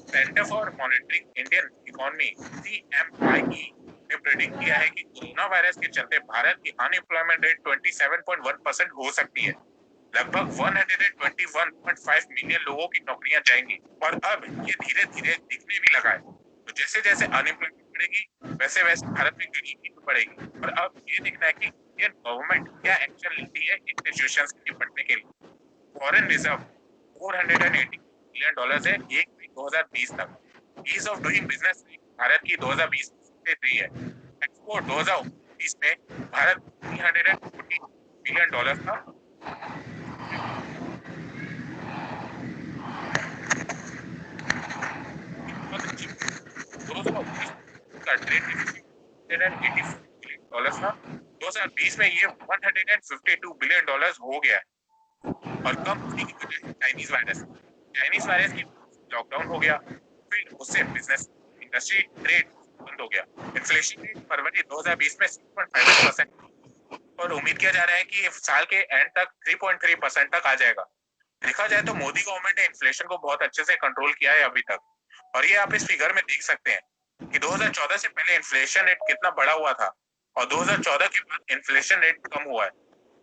centre for monitoring Indian economy CMIE ने प्रेडिक्ट किया है कि कोरोना वायरस के चलते भारत की अनएम्प्लॉयमेंट रेट 27.1% हो सकती है। लगभग 121.5 मिलियन लोगों की नौकरियां जाएंगी और अब ये धीरे धीरे दिखने भी लगा है। तो जैसे जैसे अनएम्प्लॉयमेंट बढ़ेगी वैसे वैसे भारत में गरीबी भी बढ़ेगी। और अब ये दिखना है कि इंडियन गवर्नमेंट क्या एक्शन लेती है इन सिचुएशंस से निपटने के लिए। फॉरेन रिजर्व $480 बिलियन है 1 मई 2020 तक। Ease of doing business Bharat की 2020 से रही है। एक्सपोर्ट 2020 में भारत $340 बिलियन था। $2020 में ये $152 बिलियन हो गया और कम होने की वजह से चाइनीज वायरस की लॉकडाउन हो गया। फिर उससे बिजनेस इंडस्ट्री ट्रेड बंद हो गया। इन्फ्लेशन रेट फरवरी 2020 में 6.5% और उम्मीद किया जा रहा है कि साल के एंड तक 3.3% तक आ जाएगा। देखा जाए तो मोदी गवर्नमेंट ने इन्फ्लेशन को बहुत अच्छे से कंट्रोल किया है अभी तक। और ये आप इस फिगर में देख सकते हैं कि 2014 से पहले इन्फ्लेशन रेट कितना बढ़ा हुआ था और 2014 के बाद इन्फ्लेशन रेट कम हुआ है।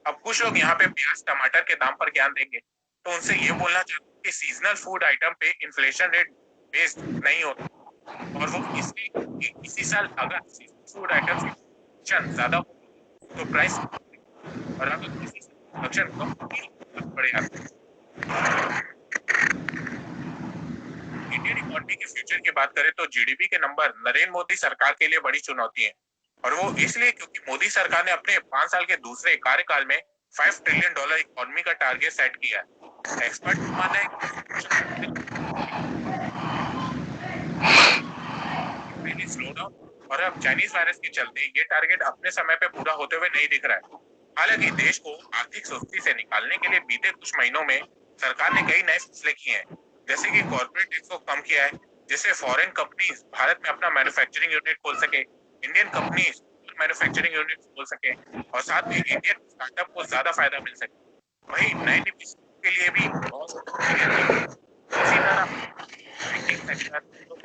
अब कुछ लोग यहाँ पे प्याज टमाटर के दाम पर ज्ञान देंगे तो उनसे ये बोलना चाहता हूँ कि सीजनल फूड आइटम पे इन्फ्लेशन रेट बेस्ड नहीं होता और वो इसी साल अगर फूड आइटम ज्यादा हो तो प्राइस और अगर किसी प्रोडक्शन कम बढ़ेगा। इंडियन इकोनॉमी के फ्यूचर की बात करें तो जीडीपी के नंबर नरेंद्र मोदी सरकार के लिए बड़ी चुनौती है और वो इसलिए क्योंकि मोदी सरकार ने अपने 5 साल के दूसरे कार्यकाल में $5 ट्रिलियन इकोनॉमी का टारगेट सेट किया है। एक्सपर्ट मानना है कि स्लोडाउन और अब चाइनीज वायरस के चलते ये टारगेट अपने समय पे पूरा होते हुए नहीं दिख रहा है। हालांकि देश को आर्थिक सुस्ती से निकालने के लिए बीते कुछ महीनों में सरकार ने कई नए फैसले किए हैं, जैसे कि कॉर्पोरेट टैक्स को कम किया है जिससे फॉरेन कंपनीज भारत में अपना मैन्युफैक्चरिंग यूनिट खोल सके, इंडियन कंपनीज मैन्युफैक्चरिंग यूनिट खोल सके और साथ में इंडियन स्टार्टअप को ज्यादा फायदा मिल सके। वही नए निवेश के लिए भी बहुत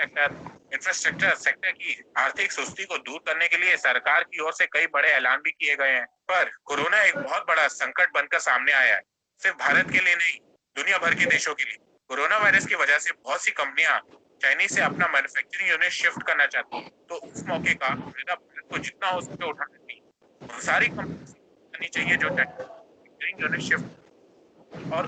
सेक्टर इंफ्रास्ट्रक्चर सेक्टर की आर्थिक सुस्ती को दूर करने के लिए सरकार की ओर से कई बड़े ऐलान भी किए गए हैं। पर कोरोना एक बहुत बड़ा संकट बनकर सामने आया है, सिर्फ भारत के लिए नहीं, दुनिया भर के देशों के लिए। कोरोना वायरस की वजह से बहुत सी कंपनियां चाइनीज से अपना मैन्युफैक्चरिंग यूनिट शिफ्ट करना चाहती हैं, तो इस मौके का फायदा भारत को जितना हो सके उठाना चाहिए। उन सारी कंपनी करनी चाहिए जो मैन्युफैक्चरिंग यूनिट शिफ्ट और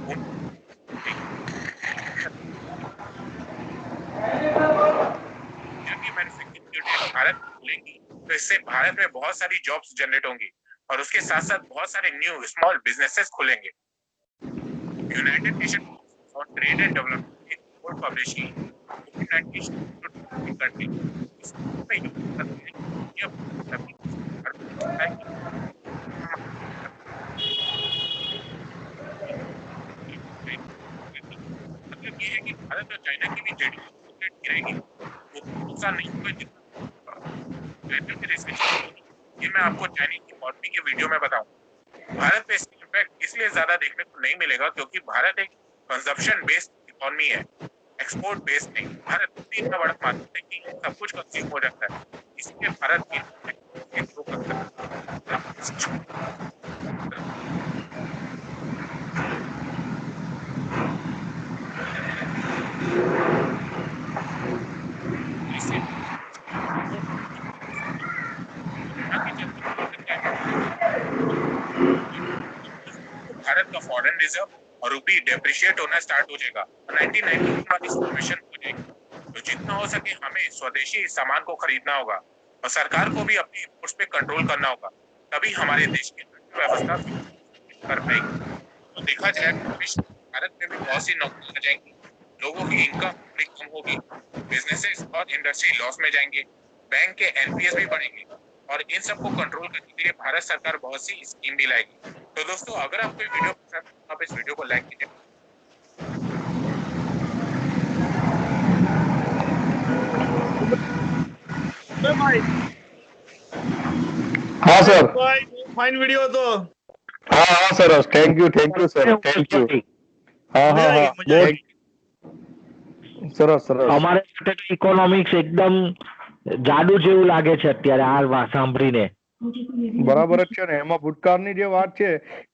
जब ये मैन्युफैक्चरिंग यूनिट भारत में खुलेंगी तो इससे भारत में बहुत सारी जॉब्स जनरेट होंगी और उसके साथ साथ बहुत सारे न्यू स्मॉल बिजनेसेस खुलेंगे। United nation on Trade and Development एक report publish की COVID-19 country इसमें यूज करते हैं कि अब सभी मतलब ये है कि भारत और चाइना की भी जीडीपी गिरेगी, नुकसान नहीं होगा जितना ये मैं आपको चाइनीज इकोनॉमी के वीडियो में बताऊं। भारत में इसका इम्पैक्ट इसलिए ज्यादा देखने को नहीं मिलेगा क्योंकि भारत एक कंजप्शन बेस्ड इकोनॉमी है, एक्सपोर्ट बेस्ड नहीं। भारत इतना बड़ा मार्केट है कि सब कुछ कंज्यूम हो जाता है, इसलिए भारत की ग्रो करता है। भारत का फॉरेन रिजर्व और रुपी डेप्रिशिएट होना स्टार्ट हो जाएगा और 1990 वाली सिचुएशन हो जाएगी। तो जितना हो सके हमें स्वदेशी सामान को खरीदना होगा और सरकार को भी अपने इंपोर्ट्स पे कंट्रोल करना होगा, तभी हमारे देश की अर्थव्यवस्था कर पाएगी। तो देखा जाए भारत में भी बहुत सी नौकरियां आ जाएंगी, लोगों की इनकम थोड़ी कम होगी, बिजनेसेस और इंडस्ट्री लॉस में जाएंगे, बैंक के एनपीएस भी बढ़ेंगे और इन सबको कंट्रोल करने के लिए भारत सरकार बहुत सी स्कीम भी लाएगी। तो दोस्तों अगर आपको ये वीडियो पसंद है तो आप इस वीडियो को लाइक कीजिए। હા સર, ફાઇન વિડિયો હતો. હા હા સરસ, thank you sir, thank you. હા હા મજા હા, આવી, મજા આવી. સરસ સરસ. અમારે માટે તો ઇકોનોમિક્સ એકદમ જાદુ જેવું લાગે છે અત્યારે આ વાત સાંભળીને. બરાબર જ છે ને, એમાં ભૂતકાળની જે વાત છે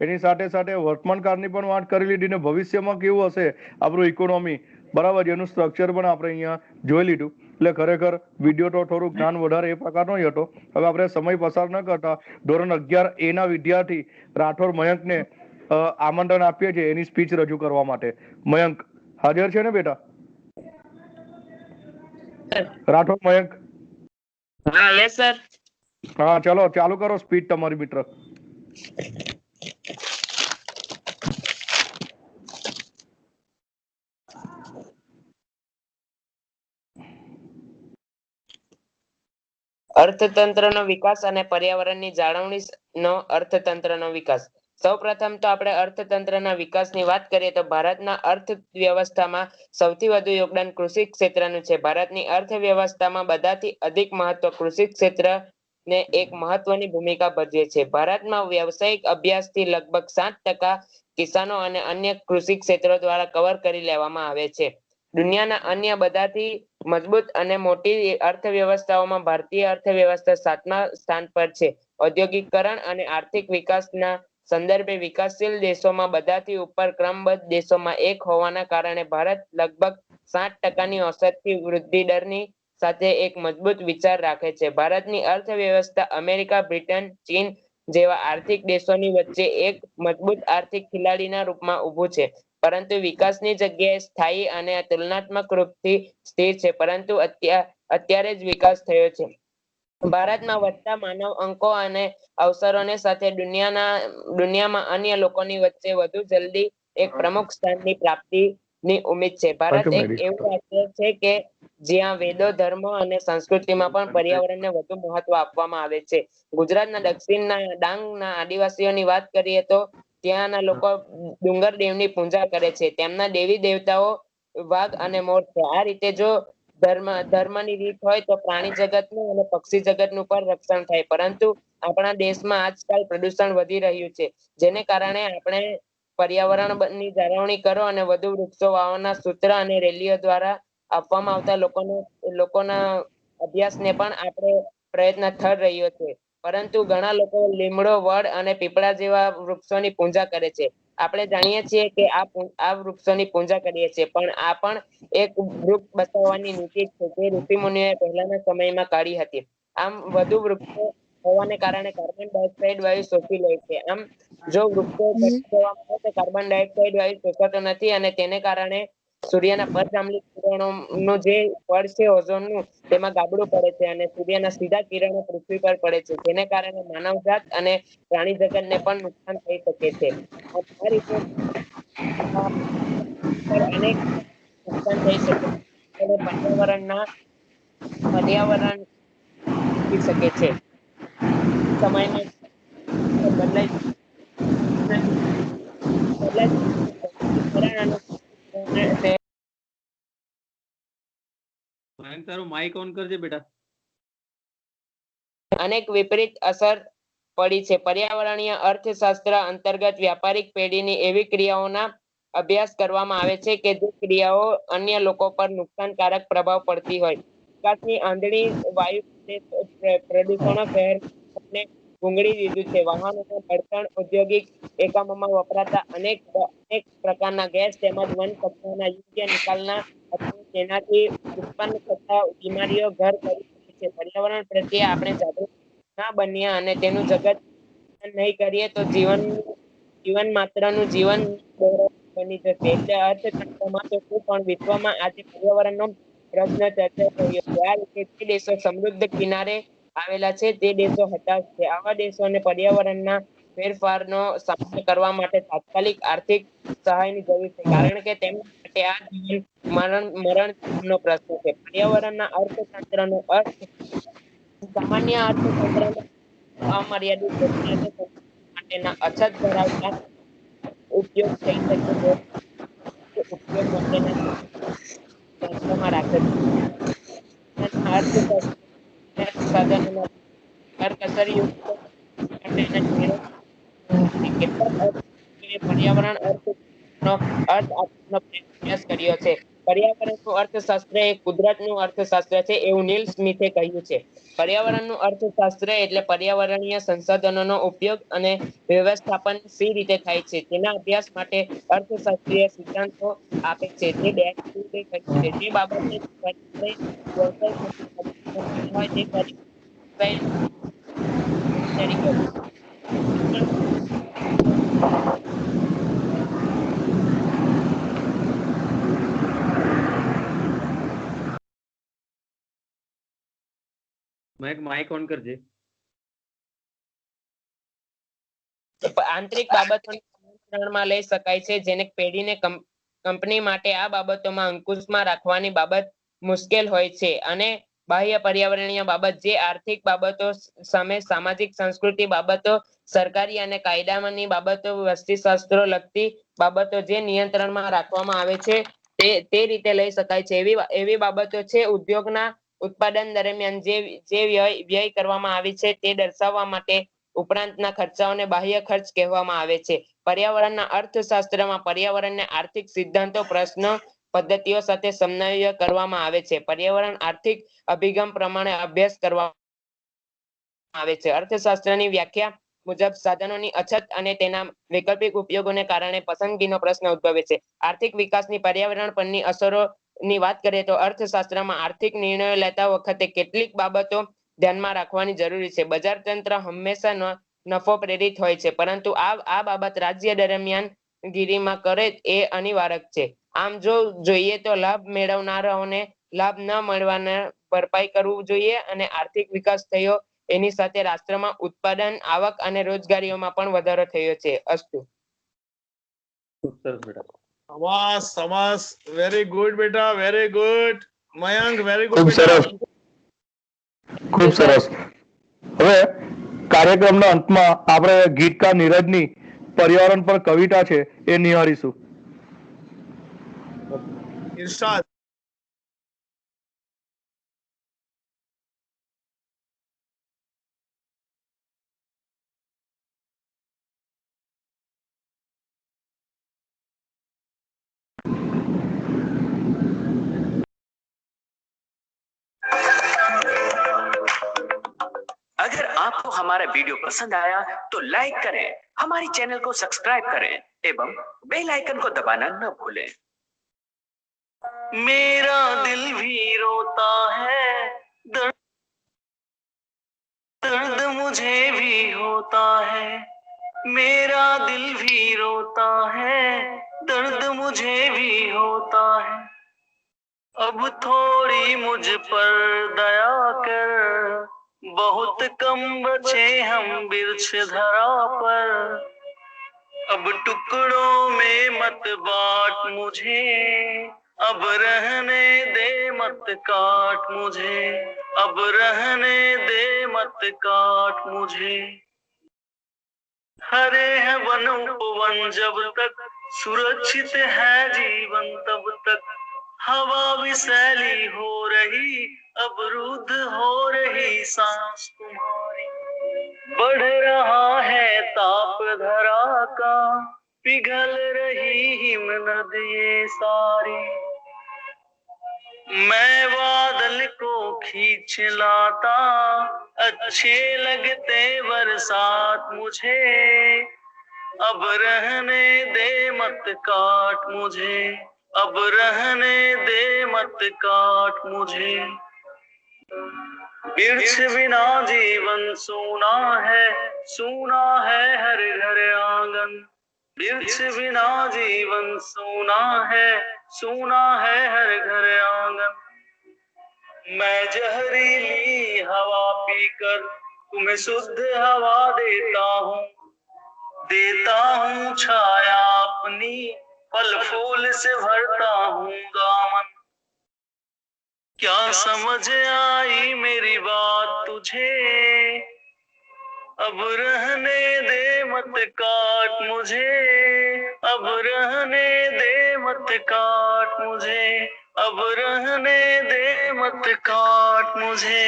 એની સાથે સાથે વર્તમાન કાળની પણ વાત કરી લીધી ને ભવિષ્યમાં કેવું હશે આપણું ઇકોનોમી, બરાબર છે, એનું સ્ટ્રક્ચર પણ આપણે અહીંયા જોઈ લીધું. એટલે ખરેખર વિડીયો તો થોડું જ્ઞાન વધારે એ પ્રકારનો જ હતો. હવે આપણે સમય પસાર ન કરતા ધોરણ 11A ના વિદ્યાર્થી રાઠોડ મયંકને આમંત્રણ આપીએ છીએ એની સ્પીચ રજૂ કરવા માટે. મયંક હાજર છે ને બેટા? રાઠોડ મયંક. હા યસ સર. હા ચલો ચાલુ કરો સ્પીચ તમારી મિત્ર. અર્થતંત્રનો વિકાસ અને પર્યાવરણની જાળવણીનો અર્થતંત્રનો વિકાસ. સૌપ્રથમ તો આપણે અર્થતંત્રના વિકાસની વાત કરીએ તો ભારતના અર્થવ્યવસ્થામાં સૌથી વધુ યોગદાન કૃષિ ક્ષેત્રનું છે. ભારતની અર્થવ્યવસ્થામાં બધાથી અધિક મહત્વ કૃષિ ક્ષેત્રને એક મહત્વની ભૂમિકા ભજવે છે. ભારતમાં વ્યવસાયિક અભ્યાસથી લગભગ 7% કિસાનો અને અન્ય કૃષિ ક્ષેત્રો દ્વારા કવર કરી લેવામાં આવે છે. દુનિયાના અન્ય બધાથી મજબૂત અને મોટી અર્થવ્યવસ્થાઓમાં ભારતીય અર્થવ્યવસ્થા 7મા સ્થાન પર છે. ઔદ્યોગિકરણ અને આર્થિક વિકાસના સંદર્ભે વિકાસશીલ દેશોમાં બધાથી ઉપર ક્રમબદ્ધ દેશોમાં એક હોવાના કારણે ભારત લગભગ 7%ની ઓસતથી વૃદ્ધિ દરની સાથે એક મજબૂત વિચાર રાખે છે. ભારતની અર્થવ્યવસ્થા અમેરિકા, બ્રિટન, ચીન જેવા આર્થિક દેશોની વચ્ચે એક મજબૂત આર્થિક ખિલાડીના રૂપમાં ઊભું છે, પરંતુ વિકાસની જગ્યાએ સ્થાયી અને તુલનાત્મક રૂપથી સ્થિર છે. પરંતુ અત્યારે જ વિકાસ થયો છે. ભારતમાં વધતા માનવ અંકો અને અવસરોને સાથે દુનિયામાં અન્ય લોકોની વચ્ચે વધુ જલ્દી એક પ્રમુખ સ્થાનની પ્રાપ્તિની ઉમ્મીદ છે. ભારત એક એવું રાજ્ય છે કે જ્યાં વેદો, ધર્મ અને સંસ્કૃતિમાં પણ પર્યાવરણને વધુ મહત્વ આપવામાં આવે છે. ગુજરાતના દક્ષિણના ડાંગના આદિવાસીઓની વાત કરીએ તો ત્યાંના લોકો ડુંગર દેવની પૂજા કરે છે. તેમના દેવી દેવતાઓ વાઘ અને મોર છે. આ રીતે જો ધર્મની રીત હોય તો પ્રાણી જગતનું અને પક્ષી જગતનું પણ રક્ષણ થાય. પરંતુ આપણા દેશમાં આજકાલ પ્રદૂષણ વધી રહ્યું છે, જેને કારણે આપણે પર્યાવરણની જાળવણી કરો અને વધુ વૃક્ષો વાવવાના સૂત્ર અને રેલીઓ દ્વારા આપવામાં આવતા લોકોના અભ્યાસને પણ આપણે પ્રયત્ન થઈ રહ્યો છે. પરંતુ ઘણા લોકો લીમડો, વડ અને પીપળા જેવા વૃક્ષોની પૂજા કરે છે. આપણે જાણીએ છીએ કે આ વૃક્ષોની પૂજા કરીએ છીએ, પણ આ પણ એક વૃક્ષ બચાવવાની નીતિ છે જે ઋષિમુનિઓએ પહેલાના સમયમાં કાઢી હતી. આમ વધુ વૃક્ષો હોવાને કારણે કાર્બન ડાયોક્સાઇડ વાયુ શોષી લે છે. આમ જો વૃક્ષો ઘટી જવા મળે તો કાર્બન ડાયોક્સાઇડ વાયુ શોષાતો નથી અને તેને કારણે સૂર્યના પરાબેનફિક કિરણોનું જે પડ છે ઓઝોનનું, તેમાં ગાબડું પડે છે અને સૂર્યના સીધા કિરણો પૃથ્વી પર પડે છે, જેને કારણે માનવજાત અને પ્રાણી જગતને પણ નુકસાન થઈ શકે છે. આ રીતે અનેક નુકસાન થઈ શકે છે અને પર્યાવરણ થઈ શકે છે. સમયમાં બદલાઈ બદલાઈ મયંક તારું માઇક ઓન કરજે બેટા. અનેક વિપરીત અસર પડી છે. પર્યાવરણીય અર્થશાસ્ત્ર અંતર્ગત વ્યાપારિક પેઢીની એવી ક્રિયાઓના અભ્યાસ કરવામાં આવે છે કે જે ક્રિયાઓ અન્ય લોકો પર નુકસાનકારક પ્રભાવ પડતી હોય. વિકાસની આંધળી વાયુ પ્રદૂષણો શહેરને ભૂંગળી દીધું છે. વાહનોના બળતણ, ઔદ્યોગિક એકમોમાં વપરાતા અનેક પ્રકારના ગેસ તેમજ વન કચરાના યોગ્ય નિકાલના તેનાથી ઉત્પન્ન થતા બીમારીઓ ઘર કરી શકે છે. પર્યાવરણ પ્રત્યે આપણે જાગૃત ના બન્યા અને તેનું જગત નહીં કરીએ તો જીવન માત્રનું જીવન બની જશે. એટલે અર્થતંત્રમાં તો શું પણ વિશ્વમાં આજે પર્યાવરણનો પ્રશ્ન ચર્ચાઈ રહ્યો છે. આ રીતે જે દેશો સમૃદ્ધ કિનારે આવેલા છે તે દેશો હતાશ છે. આવા દેશોને પર્યાવરણના ફેરફારનો સામનો કરવા માટે તાત્કાલિક આર્થિક સહાયની જરૂર છે, કારણ કે તેમના માટે આ જીવન મરણનો પ્રશ્ન છે. પર્યાવરણના અર્થતંત્રનો અર્થ સામાન્ય અર્થતંત્રનો અમર્યાદિત ગતિ અને માટેના અછત ધરાવતા ઉપયોગ થઈ શકે છે. ઉપયોગ માટેના તંત્રમાં રાખે છે. સાધનોના કરકસરયુક્ત માટેના પર્યાવરણ અર્થનો અર્થ આપવાનો પ્રયાસ કર્યો છે. પર્યાવરણનું અર્થશાસ્ત્ર એ કુદરતનું અર્થશાસ્ત્ર છે, એવું નીલ સ્મિથે કહ્યું છે. પર્યાવરણનું અર્થશાસ્ત્ર એટલે પર્યાવરણીય સંસાધનોનો ઉપયોગ અને વ્યવસ્થાપન સી રીતે થાય છે તેના અભ્યાસ માટે અર્થશાસ્ત્રીય સિદ્ધાંતો આપે છે. જે બાબતે તરીકે મયંક માઇક ઓન કરજે. આંતરિક બાબતોને નિયંત્રણમાં લઈ શકાય છે, જેને પેઢીને કંપની માટે આ બાબતોમાં અંકુશમાં રાખવાની બાબત મુશ્કેલ હોય છે. અને બાહ્ય પર્યાવરણીય બાબત જે આર્થિક બાબતો સામે સામાજિક સંસ્કૃતિ બાબતો, સરકારી અને કાયદાની બાબતો, વસ્તીશાસ્ત્રો લગતી બાબતો જે નિયંત્રણમાં રાખવામાં આવે છે તે રીતે લઈ શકાય છે. એવી બાબતો છે ઉદ્યોગના ઉત્પાદન દરમિયાન જે વ્યય કરવામાં આવે છે તે દર્શાવવા માટે ઉપરાંતના ખર્ચાઓને બાહ્ય ખર્ચ કહેવામાં આવે છે. પર્યાવરણના અર્થશાસ્ત્રમાં પર્યાવરણને આર્થિક સિદ્ધાંતો, પ્રશ્નો, પદ્ધતિઓ સાથે સમન્વય કરવામાં આવે છે. પર્યાવરણ આર્થિક અભિગમ પ્રમાણે અભ્યાસ કરવામાં આવે છે. અર્થશાસ્ત્રની વ્યાખ્યા મુજબ સાધનોની અછત અને તેના વૈકલ્પિક ઉપયોગોને કારણે પસંદગીનો પ્રશ્ન ઉદ્ભવે છે. આર્થિક વિકાસની પર્યાવરણ પરની અસરોની વાત કરીએ તો અર્થશાસ્ત્રમાં આર્થિક નિર્ણયો લેતા વખતે કેટલીક બાબતો ધ્યાનમાં રાખવાની જરૂરી છે. બજાર તંત્ર હંમેશા નફો પ્રેરિત હોય છે, પરંતુ આ બાબત રાજ્ય દરમિયાન ગીરીમાં કરે એ અનિવાર્ય છે. આમ જો જોઈએ તો લાભ મેળવનારાઓને લાભ ન મળવાને ભરપાઈ કરવું જોઈએ અને આર્થિક વિકાસ થયો એની સાથે રાષ્ટ્રમાં ઉત્પાદન, આવક અને રોજગારીઓમાં પણ વધારો થયો છે. અસ્તુ. ખૂબ સરસ બેટા. શાબાશ, શાબાશ, વેરી ગુડ બેટા, very good. Mayank, very good ખૂબ બેટા. સરસ, ખૂબ સરસ. હવે કાર્યક્રમના અંતમાં આપણે ગીતકાર નીરજની પર્યાવરણ પર કવિતા છે એ નિહાળીશું. ઇરશાદ. अगर आपको हमारा वीडियो पसंद आया तो लाइक करें, हमारी चैनल को सब्सक्राइब करें एवं बेल आइकन को दबाना न भूलें। मेरा दिल भी रोता है, दर्द दर्द मुझे भी होता है, मेरा दिल भी रोता है, दर्द मुझे भी होता है। अब थोड़ी मुझ पर दया कर, बहुत कम बचे हम बिरछ धरा पर। अब टुकड़ों में मत बांट मुझे, अब रहने दे मत काट मुझे, अब रहने दे मत काट मुझे। हरे हैं वन उपवन जब तक, सुरक्षित है जीवन तब तक। हवा विषैली हो रही, अब रुद्ध हो रही सांस तुम्हारी। बढ़ रहा है ताप धरा का, पिघल रही हिम नदियां सारी। मैं बादल को खींच लाता, अच्छे लगते बरसात मुझे। अब रहने दे मत काट मुझे, अब रहने दे मत काट मुझे। वृक्ष बिना जीवन सूना है, सूना है हर घर आंगन। वृक्ष बिना जीवन सूना है, सूना है हर घर आंगन। मैं जहरीली हवा पीकर तुम्हें शुद्ध हवा देता हूँ, देता हूँ छाया अपनी, फल फूल से भरता हूँ दामन। क्या समझ आई मेरी बात तुझे, अब रहने दे मत काट मुझे, अब रहने दे मत काट मुझे, अब रहने दे मत काट मुझे।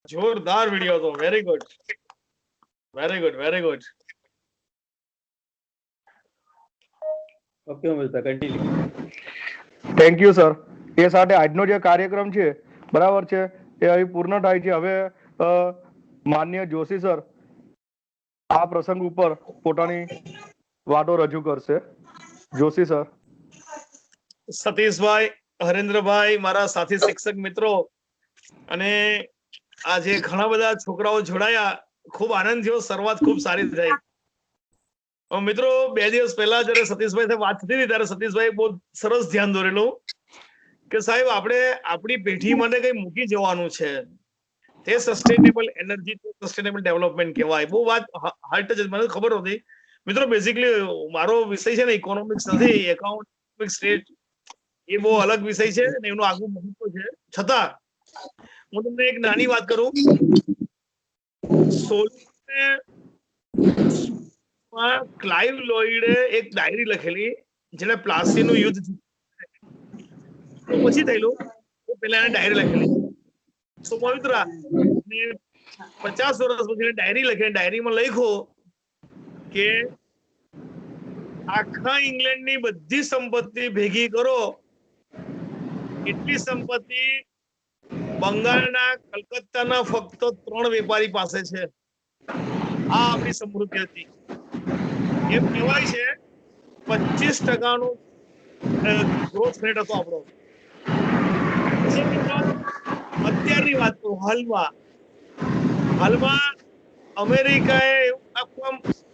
જોરદાર વિડીયો હતો. Very good, very good, very good. Okay Umeshbhai continue. Thank you sir. એ સાથે આજનો જે કાર્યક્રમ છે બરાબર છે એ અહીં પૂર્ણ થાય છે. હવે માનનીય જોશી સર આ પ્રસંગ ઉપર પોતાની વાતો રજૂ કરશે. જોશી સર. સતીશભાઈ, હરેન્દ્રભાઈ, મારા સાથી શિક્ષક મિત્રો અને આજે ઘણા બધા છોકરાઓ જોડાયા, ખૂબ આનંદ થયો. શરૂઆત ખૂબ સારી થઈ. મિત્રો 2 દિવસ પહેલા જયારે સતીશભાઈ સાથે વાત થતી હતી ત્યારે સતીશભાઈ બહુ સરસ ધ્યાન દોરેલું કે સાહેબ આપણે આપણી પેઢી માટે કઈ મૂકી જવાનું છે, તે સસ્ટેનેબલ એનર્જી, સસ્ટેનેબલ ડેવલપમેન્ટ કહેવાય. બહુ વાત હાર્ટ જ મને ખબર હતી. મિત્રો બેઝિકલી મારો વિષય છે ને ઇકોનોમિક્સ નથી, એકાઉન્ટિક્સ સ્ટેટ એ બહુ અલગ વિષય છે અને એનું આગવું મહત્વ છે. છતાં હું તમને એક નાની વાત કરું. ક્લાઇવ લોઈડે એક ડાયરી લખેલી જેને પ્લાસીનું યુદ્ધ પછી થયેલું, પેલા એને ડાયરી લખેલી. તો પવિત્રા 50 વર્ષ પછી ડાયરી લખી. ડાયરીમાં લખ્યું કે આખા ઇંગ્લેન્ડની બધી સંપત્તિ ભેગી કરો એટલી સંપત્તિ બંગાળના કલકત્તાના ફક્ત 3 વેપારી પાસે છે. આ આપણી સમૃદ્ધિ હતી. એમ કહેવાય છે 25% ગ્રોથ રેટ હતો આપણો. અત્યારની વાત કરું, હાલમાં અમેરિકાએ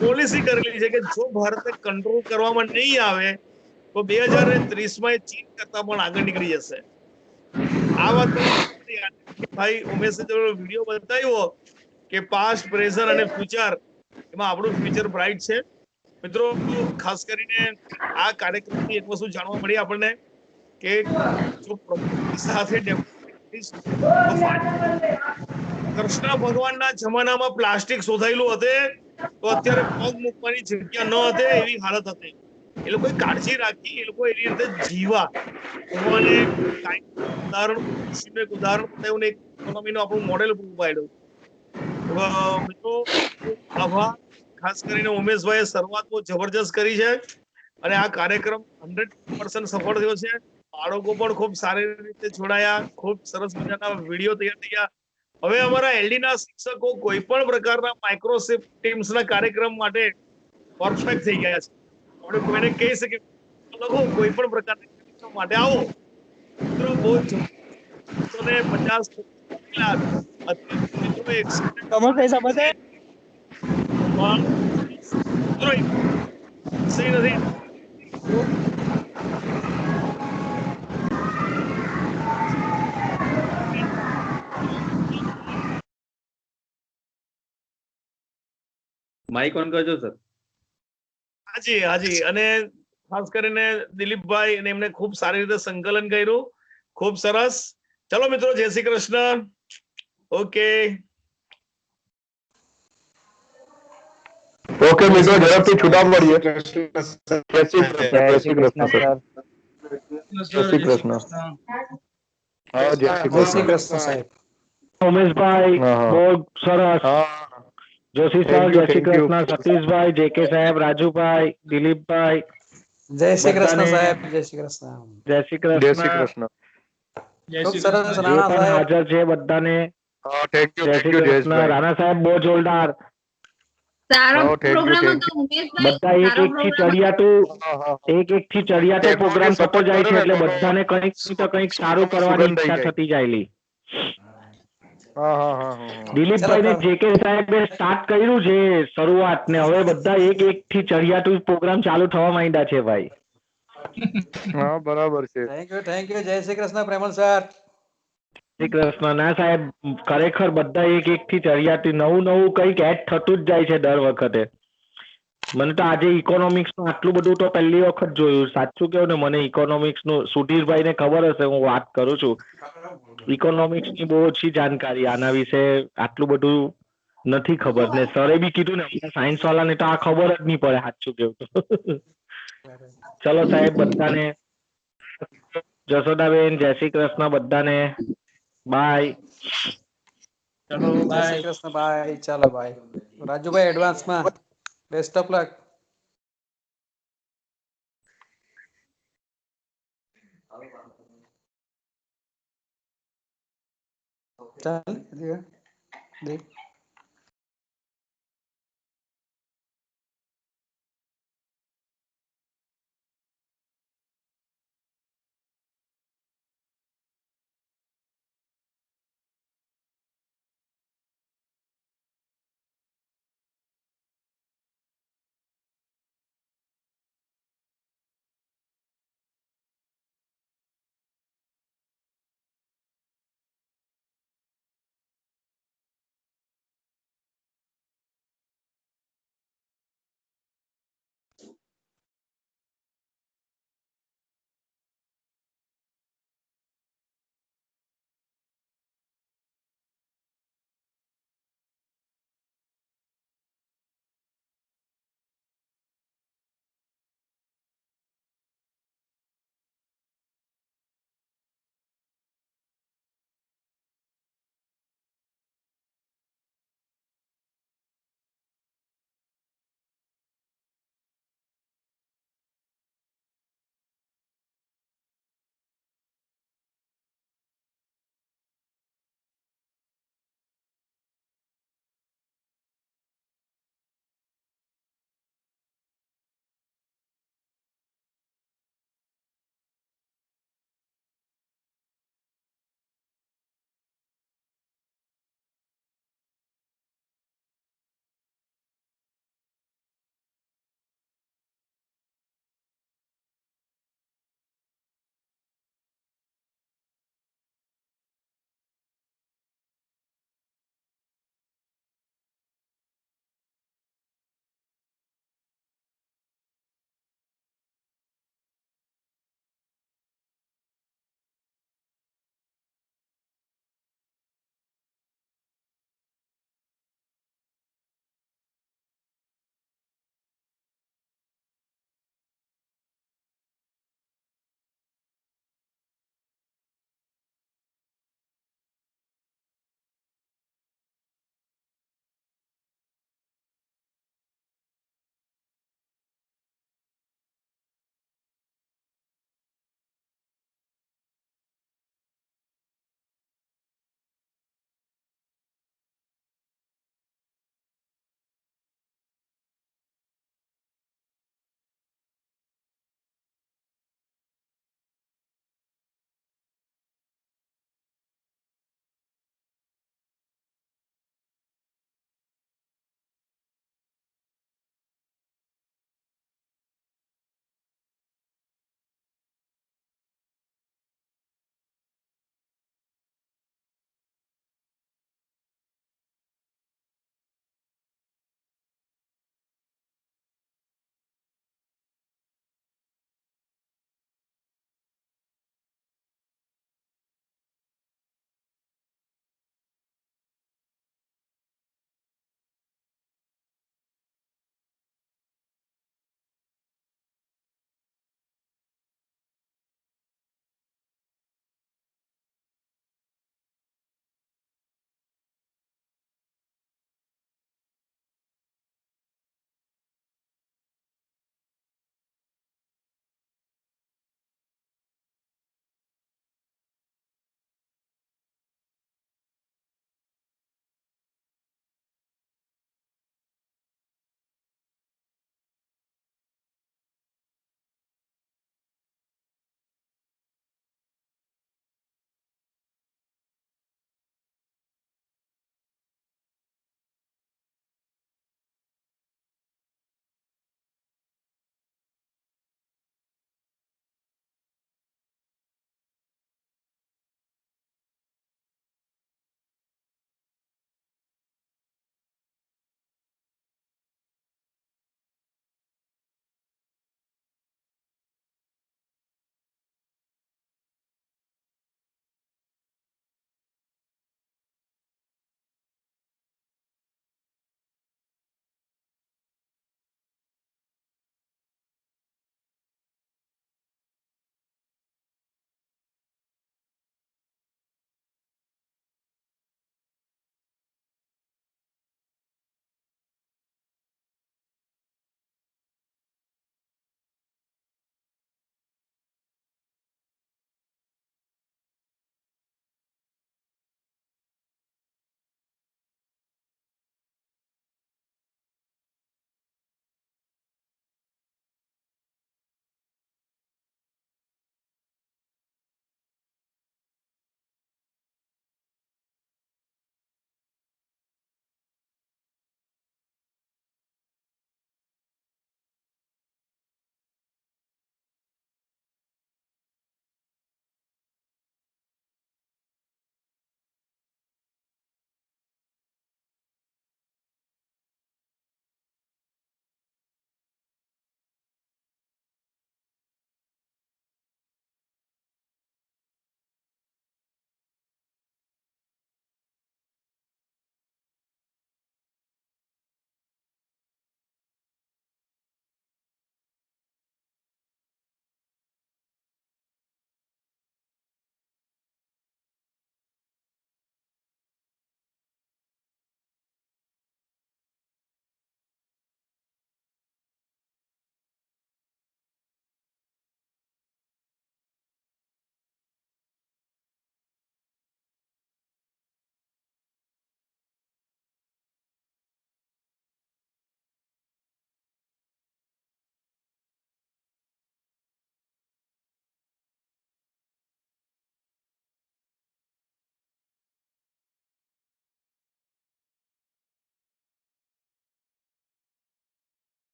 પોલિસી કરેલી છે કે જો ભારતને કંટ્રોલ કરવામાં નહીં આવે તો 2030માં ચીન કરતા પણ આગળ નીકળી જશે. આ વાત ભાઈ ઉમેશે વિડીયો બતાવ્યો કે પાસ્ટ, પ્રેઝન્ટ અને ફ્યુચર, એમાં આપણું ફ્યુચર બ્રાઇટ છે. મિત્રો ખાસ કરીને આ કાર્યક્રમથી એક વસ્તુ જાણવા મળી આપણને કે જો સાથે કૃષ્ણ ભગવાનના જમાનામાં પ્લાસ્ટિક શોધાયેલું હતે તો અત્યારે પગ મૂકવાની જગ્યા ન હતી, એવી હાલત હતી. એ લોકોએ કાળજી રાખી, એ લોકો એવી રીતે જીવા. ઉદાહરણ બતાવ્યું, એક ઇકોનોમીનું આપણું મોડેલ પૂરું પાડ્યું. મિત્રો આભાર. ખાસ કરીને ઉમેશભાઈએ શરૂઆત બહુ જબરજસ્ત કરી છે. અને આ કાર્યક્રમ 100% સફળ થયો છે. બાળકો પણ ખૂબ સારી રીતે જોડાયા, ખૂબ સરસ મજાના વિડીયો તૈયાર થયા. હવે અમારા એલડી ના શિક્ષકો કોઈ પણ પ્રકારના માઇક્રોસોફ્ટ ટીમ્સ ના કાર્યક્રમ માટે પરફેક્ટ થઈ ગયા છે. આપણે કોઈને કહી શકીએ લોકો કોઈ પણ પ્રકારના કાર્યક્રમ માટે આવો. મિત્રો બહુ જ 150 મિત્રો 100 સહી નથી. માઇક ઓન કરજો સર. હાજી હાજી. અને ખાસ કરીને દિલીપભાઈ અને એમને ખૂબ સારી રીતે સંકલન કર્યું. ખૂબ સરસ. ચલો મિત્રો, જય શ્રી કૃષ્ણ. ઓકે ઓકે મિત્રો, ઝડપથી છૂટા પડીએ. જય શ્રી કૃષ્ણ સર. જય શ્રી કૃષ્ણ. હા, જય શ્રી કૃષ્ણ સાહેબ. ઉમેશભાઈ બહુ સરસ. જોશી સર જય શ્રી કૃષ્ણ. સતીશભાઈ, જેકે સાહેબ, રાજુભાઈ, દિલીપભાઈ, જય શ્રી કૃષ્ણ બધાને સાહેબ. જય શ્રી કૃષ્ણ. જય શ્રી જય શ્રી કૃષ્ણ. કૃષ્ણ. ખૂબ સરસ જે રાણા પણ સાહેબ. હાજર છે બધાને હા, થેન્ક યુ જય શ્રી કૃષ્ણ. જયેશભાઈ. રાણા સાહેબ બહુ જોરદાર. હા, થેન્ક યુ થેન્ક યુ. બધા એક એક થી ચડિયાતું પ્રોગ્રામ થતો જાય છે, એટલે બધાને કંઈક તો કંઈક સારું કરવાની ઈચ્છા થતી જાયલી. હા હા હા હા. દિલીપભાઈ ને જેકે સાહેબે સ્ટાર્ટ કર્યું છે શરૂઆત, ને હવે બધા એક એક થી ચડિયાતું પ્રોગ્રામ ચાલુ થવા માંડ્યા છે ભાઈ. હા, બરાબર છે. Thank you. જય શ્રી કૃષ્ણ પ્રેમલ સર. શ્રી કૃષ્ણ. ના સાહેબ, ખરેખર બધા એક એક થી ચડિયાતી નવું નવું કંઈક એડ થતું જ જાય છે દર વખતે. મને તો આજે ઇકોનોમિક્સ નું આટલું બધું તો પહેલી વખત જોયું. સાચું કહું ને, મને ઇકોનોમિક્સ નું સુધીરભાઈ ને ખબર હશે, હું વાત કરું છું. ઇકોનોમિક્સ ની બહુ ઓછી જાણકારી આના વિશે, આટલું બધું નથી ખબર. ને સરે બી કીધું ને, સાયન્સ વાળાને તો આ ખબર જ નહીં પડે. સાચું કેવું તો. ચલો સાહેબ, બધાને જશોદાબેન જય શ્રી કૃષ્ણ. બધાને બાય. ચલો જય બાય. શ્રી કૃષ્ણ. બાય. ચાલો બાય. રાજુભાઈ એડવાન્સમાં બેસ્ટ ઓફ લક. ચાલ